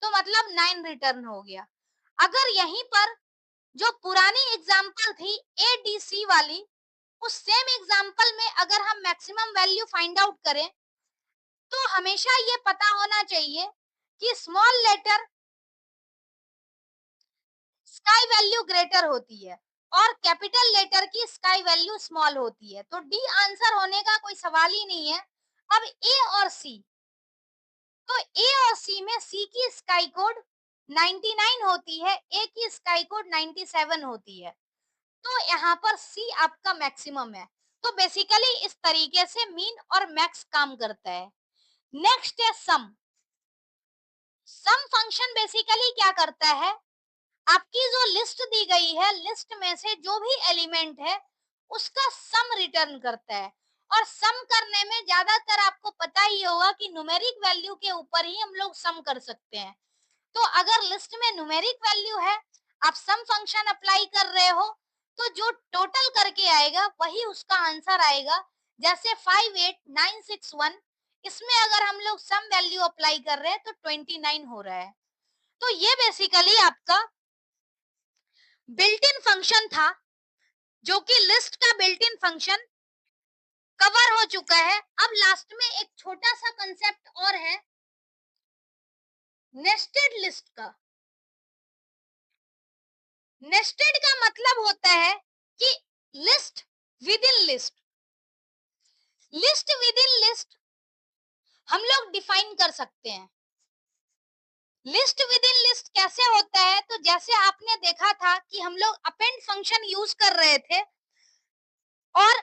तो मतलब 9 रिटर्न हो गया। अगर यहीं पर जो पुरानी एग्जांपल थी एडीसी वाली, उस सेम एग्जांपल में अगर हम मैक्सिमम वैल्यू फाइंड आउट करें तो हमेशा ये पता होना चाहिए कि small letter ASCII value greater होती है और कैपिटल लेटर की स्काई वैल्यू स्मॉल होती है। तो डी आंसर होने का कोई सवाल ही नहीं है। अब ए और सी, तो ए और सी में सी की स्काई कोड 99 होती है, ए की स्काई कोड 97 होती है। तो यहाँ पर सी आपका मैक्सिमम है। तो बेसिकली इस तरीके से मीन और मैक्स काम करता है। नेक्स्ट है सम। सम फंक्शन बेसिकली क्या करता है, आपकी जो लिस्ट दी गई है, लिस्ट में से जो भी एलिमेंट है उसका सम रिटर्न करता है। और सम करने में ज्यादातर आपको पता ही होगा कि न्यूमेरिक वैल्यू के ऊपर ही हम लोग सम कर सकते हैं। तो अगर लिस्ट में न्यूमेरिक वैल्यू है, आप सम फंक्शन अप्लाई कर रहे हो, तो जो टोटल करके आएगा वही उसका आंसर आएगा। जैसे 58961, इसमें अगर हम लोग सम वैल्यू अप्लाई कर रहे हैं तो 29 हो रहा है। तो ये बेसिकली आपका बिल्ट इन फंक्शन था, जो कि लिस्ट का बिल्ट इन फंक्शन कवर हो चुका है। अब लास्ट में एक छोटा सा कंसेप्ट और है नेस्टेड लिस्ट का। नेस्टेड का मतलब होता है कि list with in list. List with in list हम लोग डिफाइन कर सकते हैं। लिस्ट विद इन लिस्ट कैसे होता है, तो जैसे आपने देखा था कि हम लोग अपेंड फंक्शन यूज कर रहे थे और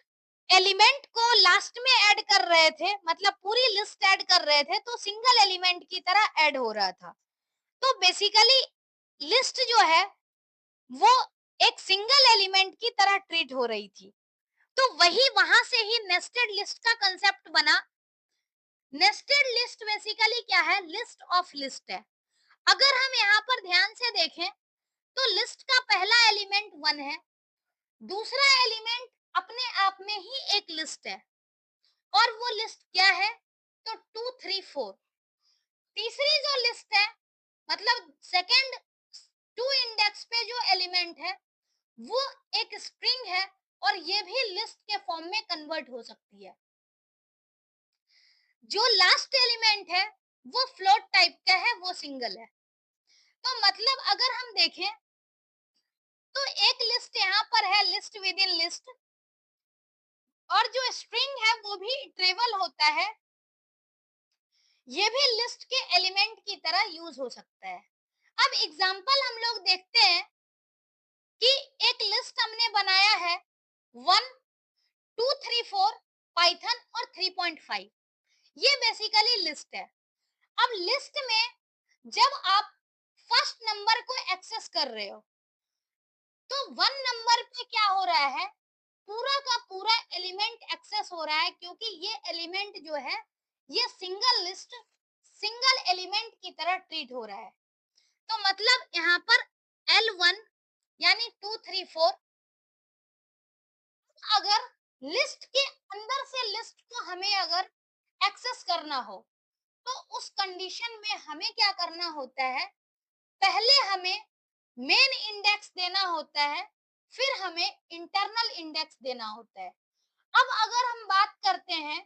एलिमेंट को लास्ट में ऐड कर रहे थे, मतलब पूरी लिस्ट ऐड कर रहे थे, तो सिंगल एलिमेंट की तरह ऐड हो रहा था। तो बेसिकली लिस्ट जो है वो एक सिंगल एलिमेंट की तरह ट्रीट हो रही थी। तो वही वहां से ही नेस्टेड लिस्ट का कंसेप्ट बना। नेस्टेड लिस्ट बेसिकली क्या है, लिस्ट ऑफ लिस्ट है। अगर हम यहाँ पर ध्यान से देखें तो लिस्ट का पहला एलिमेंट 1 है, दूसरा एलिमेंट अपने आप में ही एक लिस्ट है और वो लिस्ट क्या है, तो 2 3 4। तीसरी जो लिस्ट है, मतलब सेकंड 2 इंडेक्स पे जो एलिमेंट है वो एक स्ट्रिंग है और ये भी लिस्ट के फॉर्म में कन्वर्ट हो सकती है। जो लास्ट एलिमेंट है वो फ्लोट टाइप का है, वो सिंगल है। तो मतलब अगर हम देखें तो एक लिस्ट यहाँ पर है लिस्ट विद इन लिस्ट, और जो स्ट्रिंग है वो भी ट्रेवल होता है, ये भी लिस्ट के एलिमेंट की तरह यूज हो सकता है। अब एग्जांपल हम लोग देखते हैं कि एक लिस्ट हमने बनाया है 1 2 3 4 पाइथन और 3.5, ये बेसिकली लिस्ट है। अब लिस्ट में जब आप फर्स्ट नंबर को एक्सेस कर रहे हो तो 1 नंबर पे क्या हो रहा है, पूरा का पूरा एलिमेंट एक्सेस हो रहा है, क्योंकि ये एलिमेंट जो है ये सिंगल लिस्ट सिंगल एलिमेंट की तरह ट्रीट हो रहा है। तो मतलब यहाँ पर L1 यानी 2 3 4, अगर लिस्ट के अंदर से लिस्ट को हमें अगर एक्सेस करना हो तो उस कंडीशन में हमें क्या करना होता है, पहले हमें मेन इंडेक्स देना होता है, फिर हमें इंटरनल इंडेक्स देना होता है। अब अगर हम बात करते हैं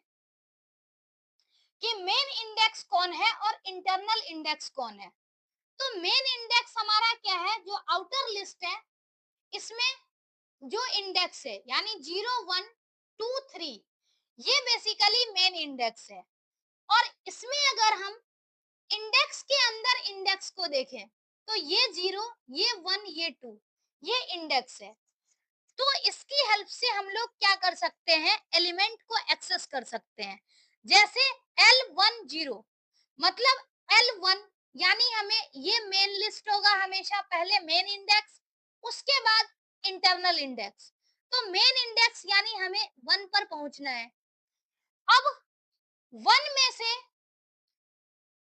कि मेन इंडेक्स कौन है और इंटरनल इंडेक्स कौन है, तो मेन इंडेक्स हमारा क्या है, जो आउटर लिस्ट है इसमें जो इंडेक्स है यानी 0 1 2 3, ये बेसिकली मेन इंडेक्स है। और इसमें अगर हम इंडेक्स के अंदर इंडेक्स को देखें तो ये 0, ये 1, ये 2, ये इंडेक्स है। तो इसकी हेल्प से हम लोग क्या कर सकते हैं, एलिमेंट को एक्सेस कर सकते हैं। जैसे L10 मतलब L1 यानी हमें ये मेन लिस्ट होगा, हमेशा पहले मेन इंडेक्स, उसके बाद इंटरनल इंडेक्स। तो मेन इंडेक्स यानी हमें 1 पर पहुंचना है। अब 1 में से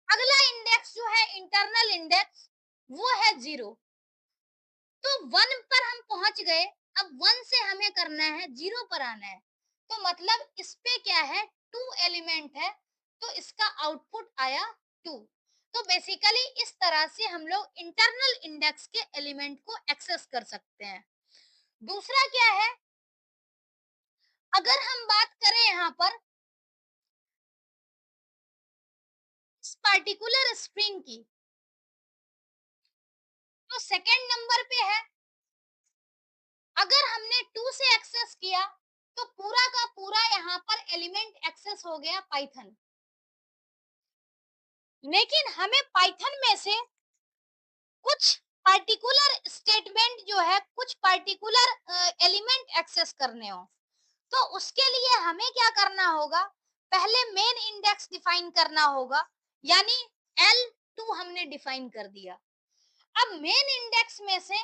अगला इंडेक्स जो है इंटरनल इंडेक्स, वो है 0। तो 1 पर हम पहुंच गए, अब 1 से हमें करना है 0 पर आना है। तो मतलब इस पे क्या है, 2 एलिमेंट है, तो इसका आउटपुट आया 2। तो बेसिकली इस तरह से हम लोग इंटरनल इंडेक्स के एलिमेंट को एक्सेस कर सकते हैं। दूसरा क्या है, अगर हम बात करें यहाँ पर इस पर्टिकुलर स्ट्रिंग की, तो सेकंड नंबर पे है। अगर हमने 2 से एक्सेस किया तो पूरा का पूरा यहाँ पर एलिमेंट एक्सेस हो गया पाइथन। लेकिन हमें पाइथन में से कुछ पर्टिकुलर स्टेटमेंट जो है, कुछ पर्टिकुलर एलिमेंट एक्सेस करने हो, तो उसके लिए हमें क्या करना होगा, पहले मेन इंडेक्स डिफाइन करना होगा, यानी L2 हमने डिफाइन कर दिया। अब मेन इंडेक्स में से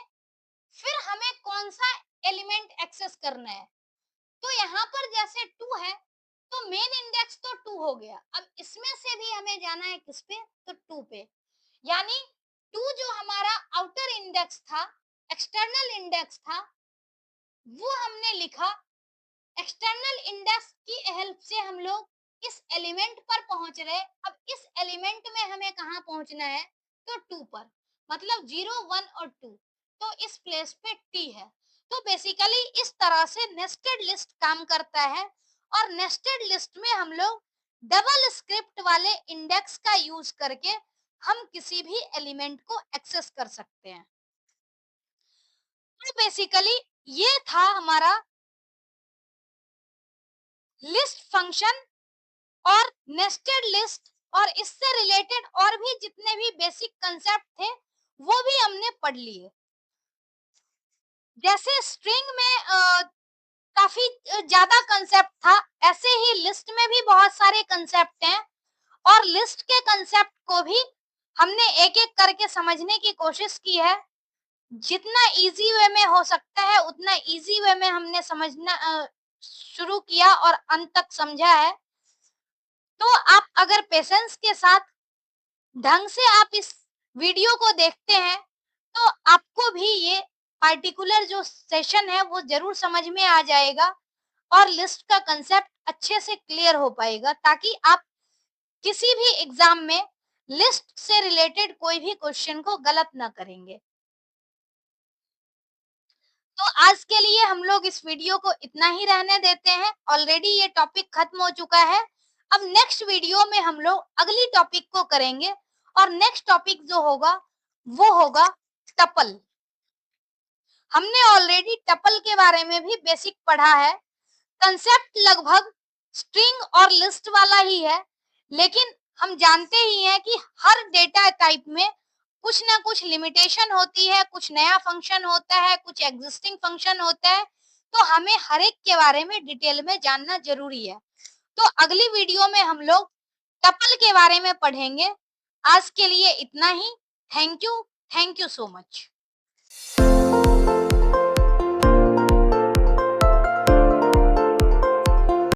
फिर हमें कौन सा एलिमेंट एक्सेस करना है, तो यहाँ पर जैसे 2 है तो मेन इंडेक्स तो 2 हो गया। अब इसमें से भी हमें जाना है किस पे, तो 2 पे। यानी 2 जो हमारा आउटर इंडेक्स था, एक्सटर्नल इंडेक्स था, वो हमने लिखा। एक्सटर्नल इंडेक्स की हेल्प से हम लोग इस एलिमेंट पर पहुंच रहे। अब इस एलिमेंट में हमें कहाँ पहुंचना है, तो 2 पर, मतलब 0 1 और 2। तो इस प्लेस पे टी है। तो बेसिकली इस तरह से नेस्टेड लिस्ट काम करता है। और नेस्टेड लिस्ट में हम लोग डबल स्क्रिप्ट वाले इंडेक्स का यूज करके हम किसी भी एलिमेंट को एक्सेस कर सकते हैं। तो बेसिकली ये था हमारा लिस्ट फंक्शन और नेस्टेड लिस्ट, और इससे रिलेटेड और भी जितने भी बेसिक कंसेप्ट थे वो भी हमने पढ़ लिए। जैसे स्ट्रिंग में काफी ज्यादा कंसेप्ट था, ऐसे ही लिस्ट में भी बहुत सारे कंसेप्ट हैं। और लिस्ट के कंसेप्ट को भी हमने एक एक करके समझने की कोशिश की है। जितना इजी वे में हो सकता है उतना इजी वे में हमने समझना शुरू किया और अंत तक समझा है। तो आप अगर पेशेंस के साथ ढंग से आप इस वीडियो को देखते हैं तो आपको भी ये पार्टिकुलर जो सेशन है वो जरूर समझ में आ जाएगा और लिस्ट का कंसेप्ट अच्छे से क्लियर हो पाएगा, ताकि आप किसी भी एग्जाम में लिस्ट से रिलेटेड कोई भी क्वेश्चन को गलत ना करेंगे। तो आज के लिए हम लोग इस वीडियो को इतना ही रहने देते हैं। ऑलरेडी ये टॉपिक खत्म हो चुका है। अब नेक्स्ट वीडियो में हम लोग अगली टॉपिक को करेंगे और नेक्स्ट टॉपिक जो होगा वो होगा टपल। हमने ऑलरेडी टपल के बारे में भी बेसिक पढ़ा है। कंसेप्ट लगभग स्ट्रिंग और लिस्ट वाला ही है, लेकिन हम जानते ही हैं कि हर डेटा टाइप में कुछ ना कुछ लिमिटेशन होती है, कुछ नया फंक्शन होता है, कुछ एग्जिस्टिंग फंक्शन होता है। तो हमें हर एक के बारे में डिटेल में जानना जरूरी है। तो अगली वीडियो में हम लोग टपल के बारे में पढ़ेंगे। आज के लिए इतना ही। Thank you so much.